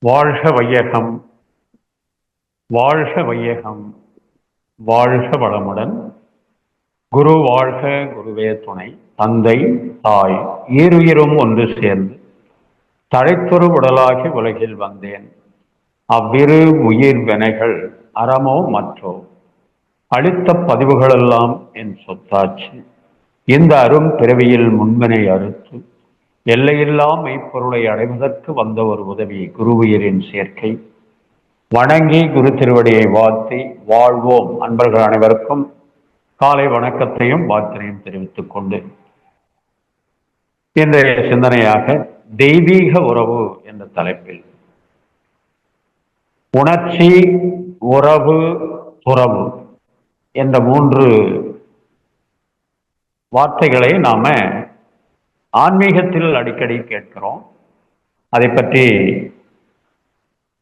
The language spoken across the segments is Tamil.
வாழ்க வையகம், வாழ்க வையகம், வாழ்க வளமுடன். குரு வாழ்க, குருவே துணை. தந்தை தாய் ஈருயிரும் ஒன்று சேர்ந்து தழைத்தொரு உடலாகி உலகில் வந்தேன். அவ்விரு உயிர் வினைகள் அறமோ மற்றோ அளித்த பதிவுகளெல்லாம் என் சொத்தாச்சு. இந்த அரும் பிறவியில் முன்வினை அறுத்து எல்லையில்லா மெய்ப்பொருளை அடைவதற்கு வந்த ஒரு உதவி குருவுயிரின் சேர்க்கை. வணங்கி குரு திருவடியை வாழ்த்தி வாழ்வோம். அன்பர்கள் அனைவருக்கும் காலை வணக்கத்தையும் வாழ்த்தினையும் தெரிவித்துக் கொண்டு இன்றைய சிந்தனையாக தெய்வீக உறவு என்ற தலைப்பில் உணர்ச்சி, உறவு, துறவு என்ற மூன்று வார்த்தைகளை நாம ஆன்மீகத்தில் அடிக்கடி கேட்கிறோம். அதை பற்றி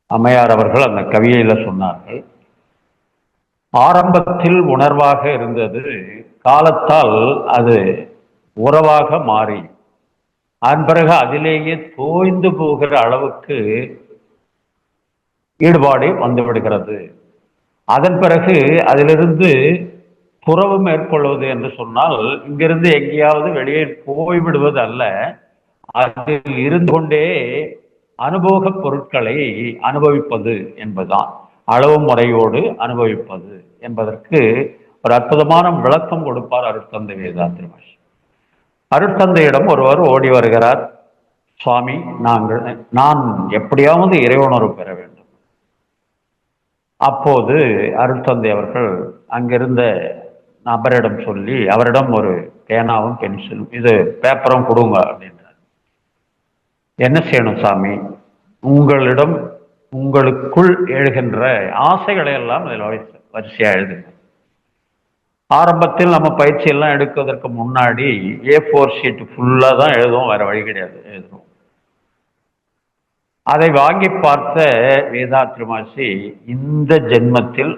அம்மையார் அவர்கள் அந்த கவிதையில சொன்னார்கள். ஆரம்பத்தில் உணர்வாக இருந்தது, காலத்தால் அது உறவாக மாறி அதன் பிறகு அதிலேயே தோய்ந்து போகிற அளவுக்கு ஈடுபாடு வந்து விடுகிறது. அதன் பிறகு அதிலிருந்து துறவு மேற்கொள்வது என்று சொன்னால் இங்கிருந்து எங்கேயாவது வெளியே போய்விடுவது அல்ல, அதில் இருந்து கொண்டே அனுபவ பொருட்களை அனுபவிப்பது என்பதுதான். அளவு முறையோடு அனுபவிப்பது என்பதற்கு ஒரு அற்புதமான விளக்கம் கொடுப்பார் அருட்தந்தை வேதாத்ரி மகரிஷி. அருட்தந்தையிடம் ஒருவர் ஓடி வருகிறார். சுவாமி, நான் எப்படியாவது இறைவுணர்வு பெற வேண்டும். அப்போது அருட்தந்தை அவர்கள் அங்கிருந்த நபரிடம் சொல்லி அவரிடம் ஒரு பேனாவும் பென்சிலும் இது பேப்பரும் கொடுங்க அப்படின்றார். என்ன செய்யணும் சாமி? உங்களிடம் உங்களுக்குள் எழுகின்ற ஆசைகளை எல்லாம் அதில் வரிசையா எழுதுங்க. ஆரம்பத்தில் நம்ம பயிற்சி எல்லாம் எடுக்குவதற்கு முன்னாடி A4 ஷீட் ஃபுல்லா தான் எழுதுவோம், வேற வழி கிடையாது, எழுதுவோம். அதை வாங்கி பார்த்த வேதாத்ரி மகரிஷி, இந்த ஜென்மத்தில்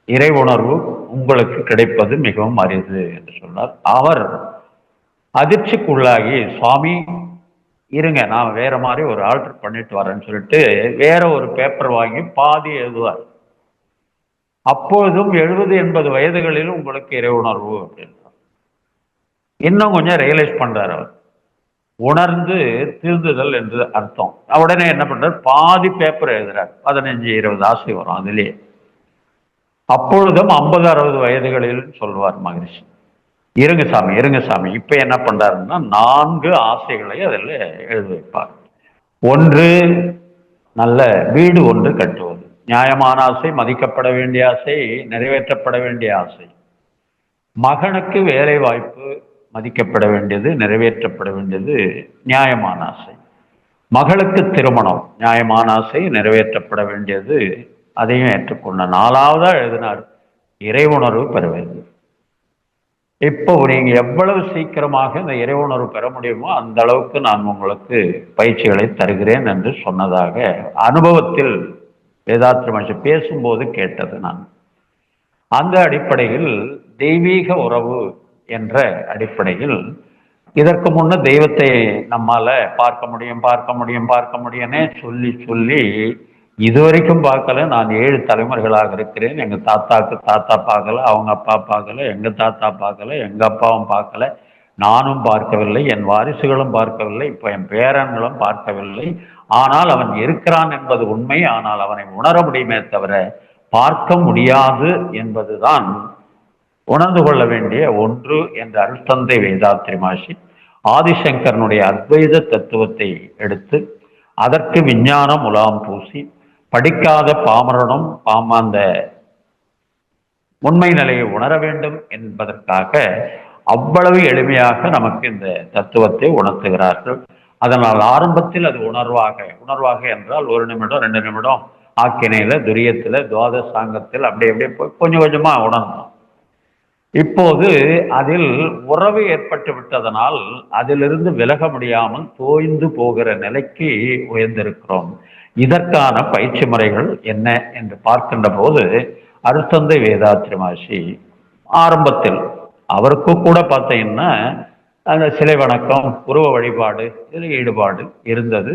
இறை உணர்வு உங்களுக்கு கிடைப்பது மிகவும் அரிது என்று சொன்னார். அவர் அதிர்ச்சிக்குள்ளாகி, சுவாமி இருங்க, நான் வேற மாதிரி ஒரு ஆல்டர் பண்ணிட்டு வரேன்னு சொல்லிட்டு வேற ஒரு பேப்பர் வாங்கி பாதி எழுதுவார். அப்பொழுதும் 70-80 வயதுகளில் உங்களுக்கு இறை உணர்வு அப்படின்றார். இன்னும் கொஞ்சம் ரியலைஸ் பண்றார் அவர். உணர்ந்து திருந்துதல் என்று அர்த்தம். உடனே என்ன பண்றார்? பாதி பேப்பர் எழுதுறார். 15-20 ஆசை வரும் அதிலேயே. அப்பொழுதும் 50-60 வயதுகளில் சொல்வார் மகரிஷி, இருங்க சாமி, இருங்க சாமி. இப்ப என்ன பண்றாருன்னா 4 ஆசைகளை அதில் எழுதி வைப்பார். ஒன்று, நல்ல வீடு ஒன்று கட்டுவது, நியாயமான ஆசை, மதிக்கப்பட வேண்டிய ஆசை, நிறைவேற்றப்பட வேண்டிய ஆசை. மகனுக்கு வேலை வாய்ப்பு, மதிக்கப்பட வேண்டியது, நிறைவேற்றப்பட வேண்டியது, நியாயமான ஆசை. மகளுக்கு திருமணம், நியாயமான ஆசை, நிறைவேற்றப்பட வேண்டியது, அதையும் ஏற்றுக்கொண்ட 4வதா எழுதினார் இறை உணர்வு பெற வேண்டும். இப்போ நீங்க எவ்வளவு சீக்கிரமாக இந்த இறை உணர்வு பெற முடியுமோ அந்த அளவுக்கு நான் உங்களுக்கு பயிற்சிகளை தருகிறேன் என்று சொன்னதாக அனுபவத்தில் வேதாத்ரி மகரிஷி பேசும்போது கேட்டது நான். அந்த அடிப்படையில் தெய்வீக உறவு என்ற அடிப்படையில் இதற்கு முன்ன தெய்வத்தை நம்மால பார்க்க முடியும்னே சொல்லி சொல்லி இதுவரைக்கும் பார்க்கல. நான் 7 தலைமுறைகளாக இருக்கிறேன். எங்க தாத்தாக்கு தாத்தா பார்க்கல, அவங்க அப்பா பார்க்கல, எங்க தாத்தா பார்க்கல, எங்க அப்பாவும் பார்க்கல, நானும் பார்க்கவில்லை, என் வாரிசுகளும் பார்க்கவில்லை, இப்போ என் பேரன்களும் பார்க்கவில்லை. ஆனால் அவன் இருக்கிறான் என்பது உண்மை. ஆனால் அவனை உணர முடியுமே தவிர பார்க்க முடியாது என்பதுதான் உணர்ந்து கொள்ள வேண்டிய ஒன்று என்ற அருட்தந்தை வேதாத்ரி மகரிஷி ஆதிசங்கரனுடைய அத்வைத தத்துவத்தை எடுத்து அதற்கு விஞ்ஞான முலாம் பூசி படிக்காத பாமரனும் அந்த உண்மை நிலையை உணர வேண்டும் என்பதற்காக அவ்வளவு எளிமையாக நமக்கு இந்த தத்துவத்தை உணர்த்துகிறார்கள். அதனால் ஆரம்பத்தில் அது உணர்வாக என்றால் 1 நிமிடம் 2 நிமிடம் ஆக்கினையில, துரியத்துல, துவாதசாங்கத்தில் அப்படியே போய் கொஞ்சம் கொஞ்சமா உணர்ந்தோம். இப்போது அதில் உறவு ஏற்பட்டு விட்டதனால் அதிலிருந்து விலக முடியாமல் தோய்ந்து போகிற நிலைக்கு உயர்ந்திருக்கிறோம். இதற்கான பயிற்சி முறைகள் என்ன என்று பார்க்கின்ற போது அருட்தந்தை வேதாத்ரி மகரிஷி ஆரம்பத்தில் அவருக்கு கூட பார்த்தீங்கன்னா அந்த சிலை வணக்கம், உருவ வழிபாடு, இதில் ஈடுபாடு இருந்தது.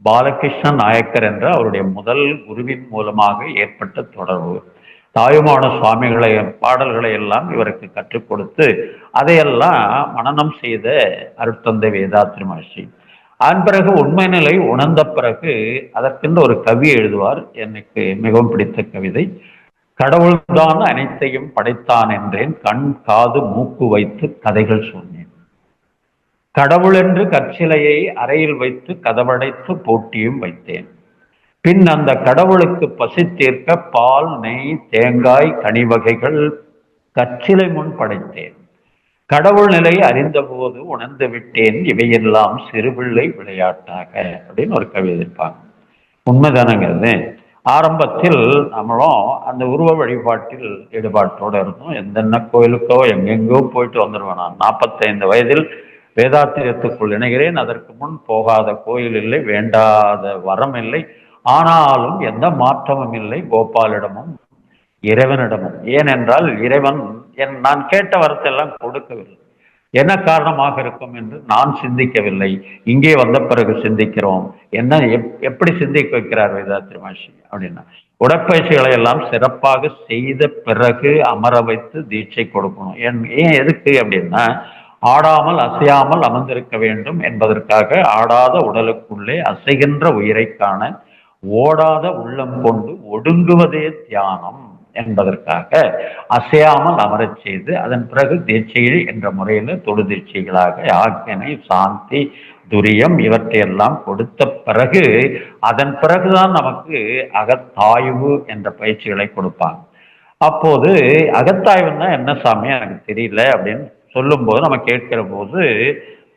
பாலகிருஷ்ண நாயக்கர் என்ற அவருடைய முதல் குருவின் மூலமாக ஏற்பட்ட தொடர்பு. தாயுமான சுவாமிகளை பாடல்களை எல்லாம் இவருக்கு கற்றுக் கொடுத்து அதையெல்லாம் மனனம் செய்த அருட்தந்தை வேதாத்ரி மகர்ஷி. அதன் பிறகு உண்மை நிலை உணர்ந்த பிறகு அதற்கென்று ஒரு கவி எழுதுவார். எனக்கு மிகவும் பிடித்த கவிதை. கடவுள்தான் அனைத்தையும் படைத்தான் என்றேன், கண் காது மூக்கு வைத்து கதைகள் சொன்னேன். கடவுள் என்று கற்சிலையை அறையில் வைத்து கதவடைத்து போட்டியும் வைத்தேன். பின் அந்த கடவுளுக்கு பசி தீர்க்க பால், நெய், தேங்காய், கனி வகைகள் கற்சிலை முன் படைத்தேன். கடவுள் நிலை அறிந்த போது உணர்ந்து விட்டேன், இவையெல்லாம் சிறுபிள்ளை விளையாட்டாக அப்படின்னு ஒரு கவிதை இருப்பாங்க. உண்மைதானங்கிறது. ஆரம்பத்தில் நம்மளும் அந்த உருவ வழிபாட்டில் ஈடுபாட்டோடு இருந்தோம். எந்தென்ன கோயிலுக்கோ எங்கெங்கோ போயிட்டு வந்துடுவேன். நான் 45 வயதில் வேதாத்திரியத்துக்குள் இணைகிறேன். அதற்கு முன் போகாத கோயில் இல்லை, வேண்டாத வரம் இல்லை. ஆனாலும் எந்த மாற்றமும் இல்லை கோபாலிடமும் இறைவனிடமும். ஏனென்றால் இறைவன் நான் கேட்ட வரத்தெல்லாம் கொடுக்கவில்லை. என்ன காரணமாக இருக்கும் என்று நான் சிந்திக்கவில்லை. இங்கே வந்த பிறகு சிந்திக்கிறோம். என்ன எப்படி சிந்திக்க வைக்கிறார் வேதாத்ரி மகர்ஷி அப்படின்னா, உடற்பயிற்சிகளை எல்லாம் சிறப்பாக செய்த பிறகு அமர வைத்து தீட்சை கொடுக்கணும். ஏன் எதுக்கு அப்படின்னா, ஆடாமல் அசையாமல் அமர்ந்திருக்க வேண்டும் என்பதற்காக. ஆடாத உடலுக்குள்ளே அசைகின்ற உயிரை காண ஓடாத உள்ளம் கொண்டு ஒடுங்குவதே தியானம் என்பதற்காக அசையாமல் அமரச் செய்து அதன் பிறகு தீட்சைகள் என்ற முறையில் தொடு தீட்சைகளாக ஆக்கினை, சாந்தி, துரியம் இவற்றையெல்லாம் கொடுத்த பிறகு அதன் பிறகுதான் நமக்கு அகத்தாய்வு என்ற பயிற்சிகளை கொடுப்பாங்க. அப்போது அகத்தாய்வுன்னா என்ன சாமி எனக்கு தெரியல அப்படின்னு சொல்லும் போது நம்ம கேட்கிற போது,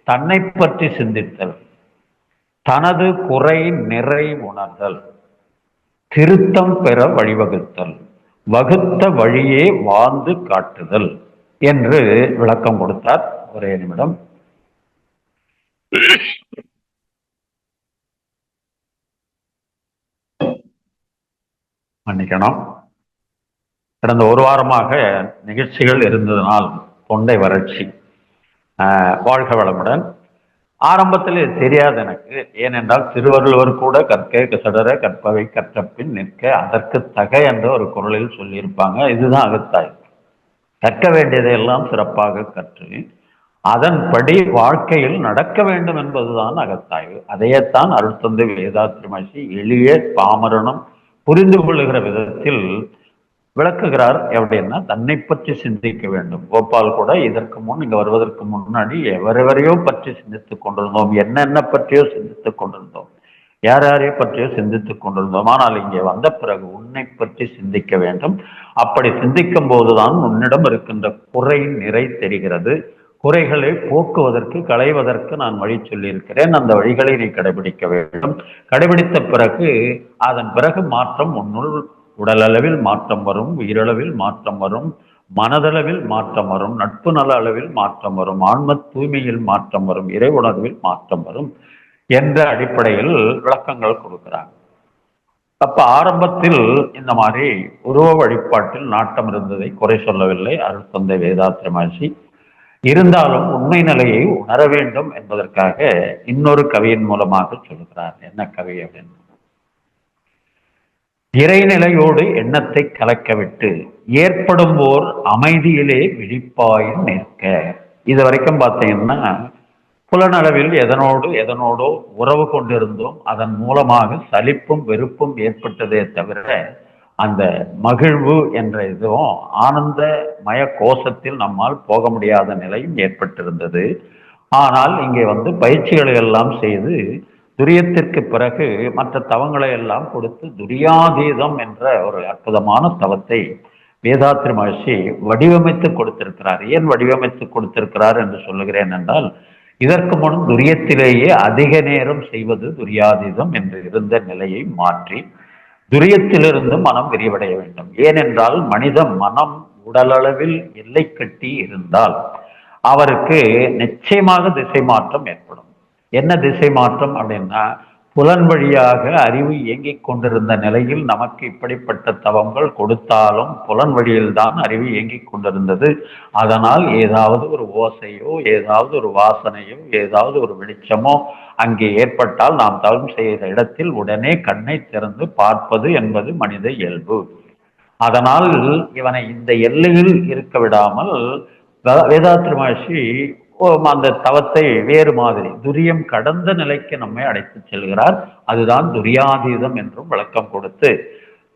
தன்னை பற்றி சிந்தித்தல், தனது குறை நிறை உணர்தல், திருத்தம் பெற வழிவகுத்தல், வகுத்த வழியே வாழ்ந்து காட்டுதல் என்று விளக்கம் கொடுத்தார். ஒரே நிமிடம். மன்னிக்கணும், கடந்த ஒரு வாரமாக நிகழ்ச்சிகள் இருந்ததனால் தொண்டை வறட்சி. வாழ்க வளமுடன். ஆரம்பத்தில் தெரியாது எனக்கு. ஏனென்றால் திருவள்ளுவர் கூட கற்க கசடர கற்பவை கற்றப்பின் நிற்க அதற்கு தக என்ற ஒரு குரலில் சொல்லியிருப்பாங்க. இதுதான் அகத்தாய்வு. கற்க வேண்டியதையெல்லாம் சிறப்பாக கற்று அதன்படி வாழ்க்கையில் நடக்க வேண்டும் என்பதுதான் அகத்தாய்வு. அதையத்தான் அருட்தந்தை வேதாத்ரி மகர்ஷி எளிய பாமரனும் புரிந்து கொள்ளுகிற விதத்தில் விளக்குகிறார். எப்படின்னா, தன்னை பற்றி சிந்திக்க வேண்டும். கோபால் கூட இதற்கு முன் இங்க வருவதற்கு முன்னாடி எவரெவரையோ பற்றி சிந்தித்துக் கொண்டிருந்தோம், என்னென்ன பற்றியோ சிந்தித்துக் கொண்டிருந்தோம், யார் யாரையோ பற்றியோ சிந்தித்துக் கொண்டிருந்தோம். ஆனால் இங்கே வந்த பிறகு உன்னை பற்றி சிந்திக்க வேண்டும். அப்படி சிந்திக்கும் போதுதான் உன்னிடம் இருக்கின்ற குறை நிறை தெரிகிறது. குறைகளை போக்குவதற்கு, களைவதற்கு நான் வழி சொல்லியிருக்கிறேன். அந்த வழிகளை நீ கடைபிடிக்க வேண்டும். கடைபிடித்த பிறகு அதன் பிறகு மாற்றம் உன்னுள் உடல் அளவில் மாற்றம் வரும், உயிரளவில் மாற்றம் வரும், மனதளவில் மாற்றம் வரும், நட்பு நல அளவில் மாற்றம் வரும், ஆன்ம தூய்மையில் மாற்றம் வரும், இறை உணர்வில் மாற்றம் வரும் என்ற அடிப்படையில் விளக்கங்கள் கொடுக்கிறாங்க. அப்ப ஆரம்பத்தில் இந்த மாதிரி உருவ வழிபாட்டில் நாட்டம் இருந்ததை குறை சொல்லவில்லை அருட்தந்தை வேதாத்ரி மகர்ஷி. இருந்தாலும் உண்மை நிலையை உணர வேண்டும் என்பதற்காக இன்னொரு கவியின் மூலமாக சொல்லுகிறார். என்ன கவி அப்படின்னு, இறைநிலையோடு எண்ணத்தை கலக்கவிட்டு ஏற்படும் ஓர் அமைதியிலே விழிப்பாய் நிற்க. இது வரைக்கும் பார்த்தீங்கன்னா புலனளவில் எதனோடோ உறவு கொண்டிருந்தோம். அதன் மூலமாக சலிப்பும் வெறுப்பும் ஏற்பட்டதே தவிர அந்த மகிழ்வு என்ற இதுவும் ஆனந்த மய கோஷத்தில் நம்மால் போக முடியாத நிலையும் ஏற்பட்டிருந்தது. ஆனால் இங்கே பயிற்சிகளை எல்லாம் செய்து துரியத்திற்கு பிறகு மற்ற தவங்களை எல்லாம் கொடுத்து துரியாதீதம் என்ற ஒரு அற்புதமான தவத்தை வேதாத்ரி மகர்ஷி வடிவமைத்து கொடுத்திருக்கிறார். ஏன் வடிவமைத்து கொடுத்திருக்கிறார் என்று சொல்லுகிறேன் என்றால், இதற்கு முன் துரியத்திலேயே அதிக நேரம் செய்வது துரியாதீதம் என்று இருந்த நிலையை மாற்றி துரியத்திலிருந்து மனம் விரிவடைய வேண்டும். ஏனென்றால் மனித மனம் உடலளவில் எல்லை கட்டி இருந்தால் அவருக்கு நிச்சயமாக திசை மாற்றம் ஏற்படும். என்ன திசை மாற்றம் அப்படின்னா, புலன் வழியாக அறிவு இயங்கிக் கொண்டிருந்த நிலையில் நமக்கு இப்படிப்பட்ட தவங்கள் கொடுத்தாலும் புலன் வழியில்தான் அறிவு இயங்கிக் கொண்டிருந்தது. அதனால் ஏதாவது ஒரு ஓசையோ, ஏதாவது ஒரு வாசனையோ, ஏதாவது ஒரு வெளிச்சமோ அங்கே ஏற்பட்டால் நாம் தவம் செய்கிற இடத்தில் உடனே கண்ணை திறந்து பார்ப்பது என்பது மனித இயல்பு. அதனால் இவனை இந்த எல்லையில் இருக்க விடாமல் வேதாத்ரி மகர்ஷி அந்த தவத்தை வேறு மாதிரி துரியம் கடந்த நிலைக்கு நம்மை அழைத்து செல்கிறார். அதுதான் துரியாதீதம் என்றும் விளக்கம் கொடுத்து,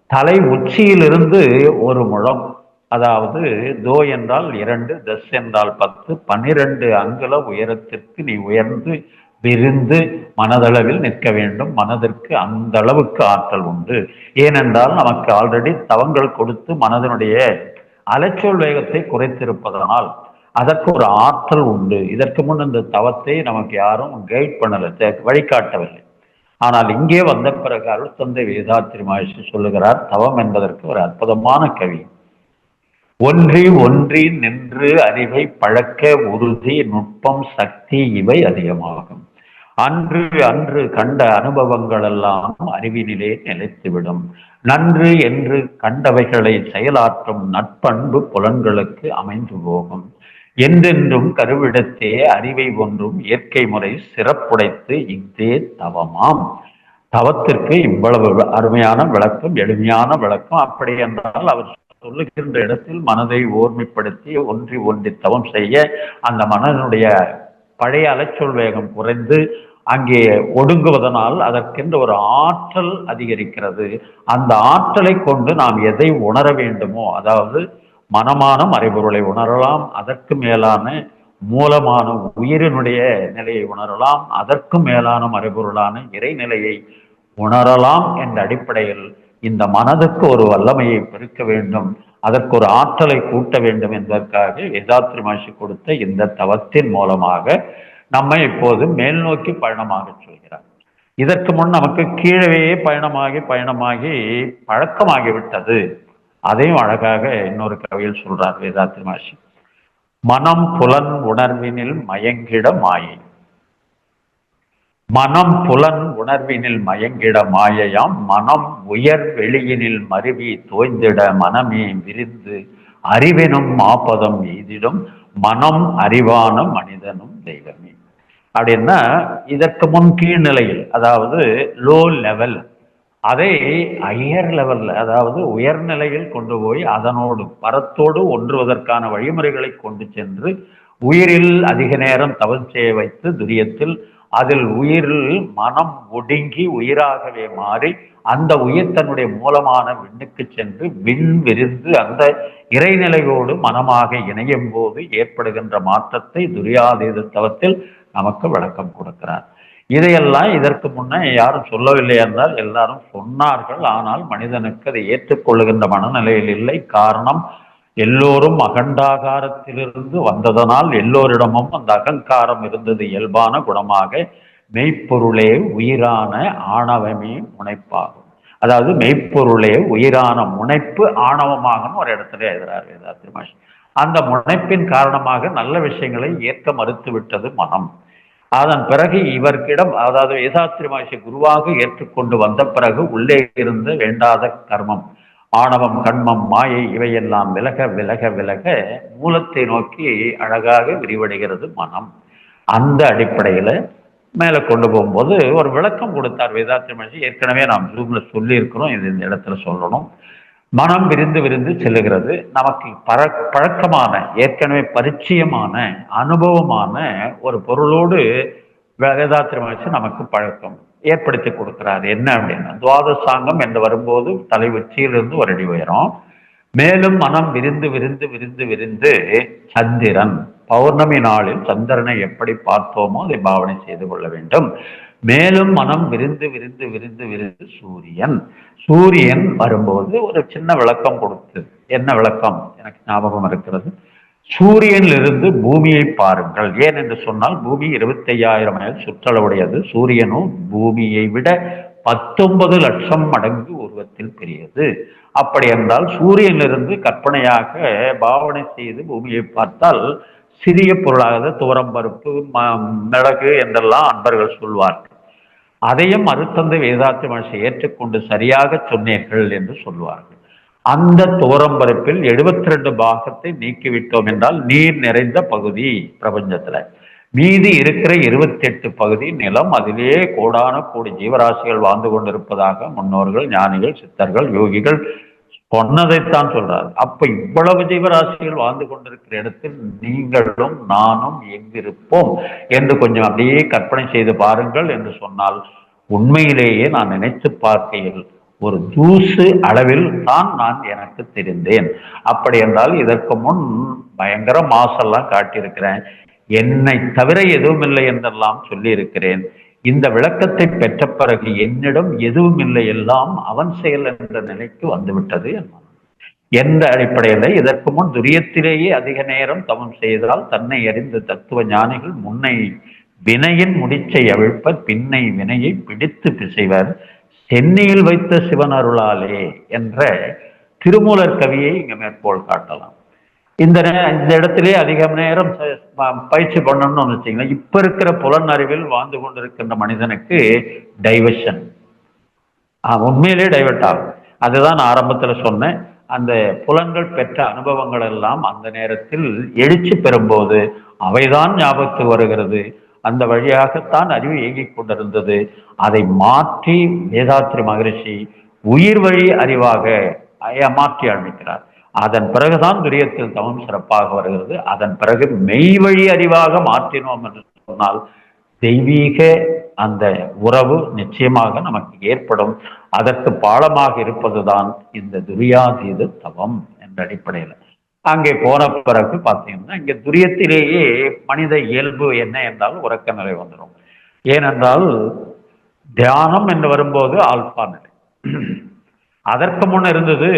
தலை உச்சியிலிருந்து ஒரு முழம், அதாவது தோ என்றால் 2, தஸ் என்றால் 10, 12 அங்குல உயரத்திற்கு நீ உயர்ந்து விரிந்து மனதளவில் நிற்க வேண்டும். மனதிற்கு அந்த அளவுக்கு ஆற்றல் உண்டு. ஏனென்றால் நமக்கு ஆல்ரெடி தவங்கள் கொடுத்து மனதனுடைய அலைச்சொல் வேகத்தை குறைத்திருப்பதனால் அதற்கு ஒரு ஆற்றல் உண்டு. இதற்கு முன் இந்த தவத்தை நமக்கு யாரும் கைட் பண்ணல, வழிகாட்டவில்லை. ஆனால் இங்கே வந்த பிறகு அருட்தந்தை வேதாத்ரி மகர்ஷி சொல்லுகிறார், தவம் என்பதற்கு ஒரு அற்புதமான கவி. ஒன்றி ஒன்றி நின்று அறிவை பழக்க உறுதி நுட்பம் சக்தி இவை அதிகமாகும். அன்று அன்று கண்ட அனுபவங்கள் எல்லாம் அறிவினிலே நிலைத்துவிடும். நன்று என்று கண்டவைகளை செயலாற்றும் நட்பண்பு புலன்களுக்கு அமைந்து போகும். என்றென்றும் கருவிடத்தே அறிவை ஒன்றும் இயற்கை முறை சிறப்புடைத்து இஃதே தவமாம். தவத்திற்கு இவ்வளவு அருமையான விளக்கம், எளிமையான விளக்கம். அப்படி என்றால் அவர் சொல்லுகின்ற இடத்தில் மனதை ஓர்மைப்படுத்தி ஒன்றி ஒன்றி தவம் செய்ய அந்த மனதனுடைய பழைய அலைச்சொல் வேகம் குறைந்து அங்கே ஒடுங்குவதனால் அதற்கென்று ஒரு ஆற்றல் அதிகரிக்கிறது. அந்த ஆற்றலை கொண்டு நாம் எதை உணர வேண்டுமோ, அதாவது மனமான மறைபொருளை உணரலாம், அதற்கு மேலான மூலமான உயிரினுடைய நிலையை உணரலாம், அதற்கு மேலான மறைபொருளான இறைநிலையை உணரலாம் என்ற அடிப்படையில் இந்த மனதுக்கு ஒரு வல்லமையை பெருக்க வேண்டும், அதற்கு ஒரு ஆற்றலை கூட்ட வேண்டும் என்பதற்காக வேதாத்ரி மகர்ஷி கொடுத்த இந்த தவத்தின் மூலமாக நம்மை இப்போது மேல் நோக்கி பயணமாக சொல்கிறார். இதற்கு முன் நமக்கு கீழவே பயணமாகி பழக்கமாகிவிட்டது. அதையும் அழகாக இன்னொரு கவியில் சொல்றார் வேதாத்ரி மகர்ஷி. மனம் புலன் உணர்வினில் மயங்கிட மாயை. மனம் புலன் உணர்வினில் மயங்கிட மாயையாம் மனம் உயர் வெளியினில் மருவி தோய்ந்திட மனமே விரிந்து அறிவினும் மாப்பதம் எய்திடும் மனம் அறிவான மனிதனும் தெய்வமே. அப்படின்னா இதற்கு முன் கீழ்நிலையில், அதாவது லோ லெவல், அதை ஹையர் லெவல்ல, அதாவது உயர்நிலையில் கொண்டு போய் அதனோடு பரத்தோடு ஒன்றுவதற்கான வழிமுறைகளை கொண்டு சென்று உயிரில் அதிக நேரம் தவம் செய்ய வைத்து துரியத்தில் அதில் உயிரில் மனம் ஒடுங்கி உயிராகவே மாறி அந்த உயிர் தன்னுடைய மூலமான விண்ணுக்கு சென்று விண் விரிந்து அந்த இறைநிலையோடு மனமாக இணையும் போது ஏற்படுகின்ற மாற்றத்தை துரியாதீத தவத்தில் நமக்கு விளக்கம் கொடுக்கிறார். இதையெல்லாம் இதற்கு முன்னே யாரும் சொல்லவில்லை என்றால் எல்லாரும் சொன்னார்கள். ஆனால் மனிதனுக்கு அதை ஏற்றுக்கொள்ளுகின்ற மனநிலையில் இல்லை. காரணம், எல்லோரும் அகண்டாகாரத்திலிருந்து வந்ததனால் எல்லோரிடமும் அந்த அகங்காரம் இருந்தது இயல்பான குணமாக. மெய்ப்பொருளே உயிரான ஆணவமே முனைப்பாகும். அதாவது மெய்ப்பொருளே உயிரான முனைப்பு ஆணவமாகும் ஒரு இடத்துல எழுதுறார் வேதாத்ரி மகர்ஷி. அந்த முனைப்பின் காரணமாக நல்ல விஷயங்களை ஏற்க மறுத்து விட்டது மனம். அதன் பிறகு இவர்கிடம், அதாவது வேதாத்ரி மகர்ஷி குருவாக ஏற்றுக்கொண்டு வந்த பிறகு உள்ளே இருந்து வேண்டாத கர்மம், ஆணவம், கண்மம், மாயை இவையெல்லாம் விலக விலக விலக மூலத்தை நோக்கி அழகாக விரிவடைகிறது மனம். அந்த அடிப்படையில மேலே கொண்டு போகும்போது ஒரு விளக்கம் கொடுத்தார் வேதாத்ரி மகர்ஷி. ஏற்கனவே நாம் ஜூம்ல சொல்லி இருக்கிறோம், இது இந்த இடத்துல சொல்லணும். மனம் விரிந்து விரிந்து செல்லுகிறது. நமக்கு பழக்கமான, ஏற்கனவே பரிச்சயமான, அனுபவமான ஒரு பொருளோடு வேதாத்ரி மகர்ஷி நமக்கு பழக்கம் ஏற்படுத்தி கொடுக்கிறார். என்ன அப்படின்னா, துவாதசாங்கம் என்று வரும்போது தலை உச்சியிலிருந்து ஒரு அடி உயரம். மேலும் மனம் விரிந்து விரிந்து விரிந்து விரிந்து சந்திரன், பௌர்ணமி நாளில் சந்திரனை எப்படி பார்த்தோமோ அதை பாவனை செய்து கொள்ள வேண்டும். மேலும் மனம் விரிந்து விரிந்து விரிந்து விரிந்து சூரியன். சூரியன் வரும்போது ஒரு சின்ன விளக்கம் கொடுத்து, என்ன விளக்கம் எனக்கு ஞாபகம் இருக்கிறது, சூரியனிலிருந்து பூமியை பாருங்கள். ஏன் என்று சொன்னால் பூமி 25,000 மைல் சுற்றளவுடையது. சூரியனும் பூமியை விட 19 லட்சம் மடங்கு உருவத்தில் பெரியது. அப்படி என்றால் சூரியனிலிருந்து கற்பனையாக பாவனை செய்து பூமியை பார்த்தால் சிறிய பொருளாக துவரம் பருப்பு, மிளகு என்றெல்லாம் அன்பர்கள் சொல்வார்கள். அதையும் அருத்தந்தை வேதாத்திரி மகர்ஷி ஏற்றுக்கொண்டு சரியாக சொன்னீர்கள் என்று சொல்லுவார்கள். அந்த துவரம்பரப்பில் 72 பாகத்தை நீக்கிவிட்டோம் என்றால் நீர் நிறைந்த பகுதி பிரபஞ்சத்துல. மீதி இருக்கிற 28 பகுதி நிலம். அதிலே கோடான கோடி ஜீவராசிகள் வாழ்ந்து கொண்டிருப்பதாக முன்னோர்கள், ஞானிகள், சித்தர்கள், யோகிகள் சொன்னதைத்தான் சொல்றாரு. அப்ப இவ்வளவு ஜீவராசிகள் வாழ்ந்து கொண்டிருக்கிற இடத்தில் நீங்களும் நானும் எங்கிருப்போம் என்று கொஞ்சம் அப்படியே கற்பனை செய்து பாருங்கள் என்று சொன்னால், உண்மையிலேயே நான் நினைத்து பார்க்கையில் ஒரு தூசு அளவில் தான் நான் எனக்கு தெரிந்தேன். அப்படி என்றால் இதற்கு முன் பயங்கர மாசெல்லாம் காட்டியிருக்கிறேன், என்னை தவிர எதுவும் இல்லை என்றெல்லாம் சொல்லி இருக்கிறேன். இந்த விளக்கத்தை பெற்ற பிறகு என்னிடம் எதுவும் இல்லை, எல்லாம் அவன் செயல் என்ற நிலைக்கு வந்துவிட்டது என்ற அடிப்படையில் இதற்கு முன் துரியத்திலேயே அதிக நேரம் தவம் செய்தால் தன்னை அறிந்த தத்துவ ஞானிகள் முன்னை வினையின் முடிச்சை அவிழ்ப்பர், பின்னை வினையை பிடித்து பிசைவர், சென்னையில் வைத்த சிவன் அருளாலே என்ற திருமூலர் கவியை இங்க மேற்கோள் காட்டலாம். இந்த இடத்திலே அதிக நேரம் பயிற்சி பண்ணணும்னு வச்சிங்கன்னா, இப்ப இருக்கிற புலன் அறிவில் வாழ்ந்து கொண்டிருக்கின்ற மனிதனுக்கு டைவர்ஷன் உண்மையிலே டைவர்ட் ஆகும். அதுதான் நான் ஆரம்பத்தில் சொன்னேன். அந்த புலன்கள் பெற்ற அனுபவங்கள் எல்லாம் அந்த நேரத்தில் எழுச்சி பெறும்போது அவைதான் ஞாபகத்துக்கு வருகிறது. அந்த வழியாகத்தான் அறிவு இயங்கிக் கொண்டிருந்தது. அதை மாற்றி வேதாத்திரி மகரிஷி உயிர் வழி அறிவாக மாற்றி ஆரம்பிக்கிறார். அதன் பிறகுதான் துரியத்தில் தவம் சிறப்பாக வருகிறது. அதன் பிறகு மெய் வழி அறிவாக மாற்றினோம் என்று சொன்னால் தெய்வீக அந்த உறவு நிச்சயமாக நமக்கு ஏற்படும். அதற்கு பாலமாக இருப்பதுதான் இந்த துரியாதீத தவம் என்ற அடிப்படையில். அங்கே போன பிறகு பார்த்தீங்கன்னா, இங்கே துரியத்திலேயே மனித இயல்பு என்ன என்றால் உறக்க நிலை வந்துடும். ஏனென்றால் தியானம் என்று வரும்போது ஆல்பா நிலை, அதற்கு முன் இருந்தது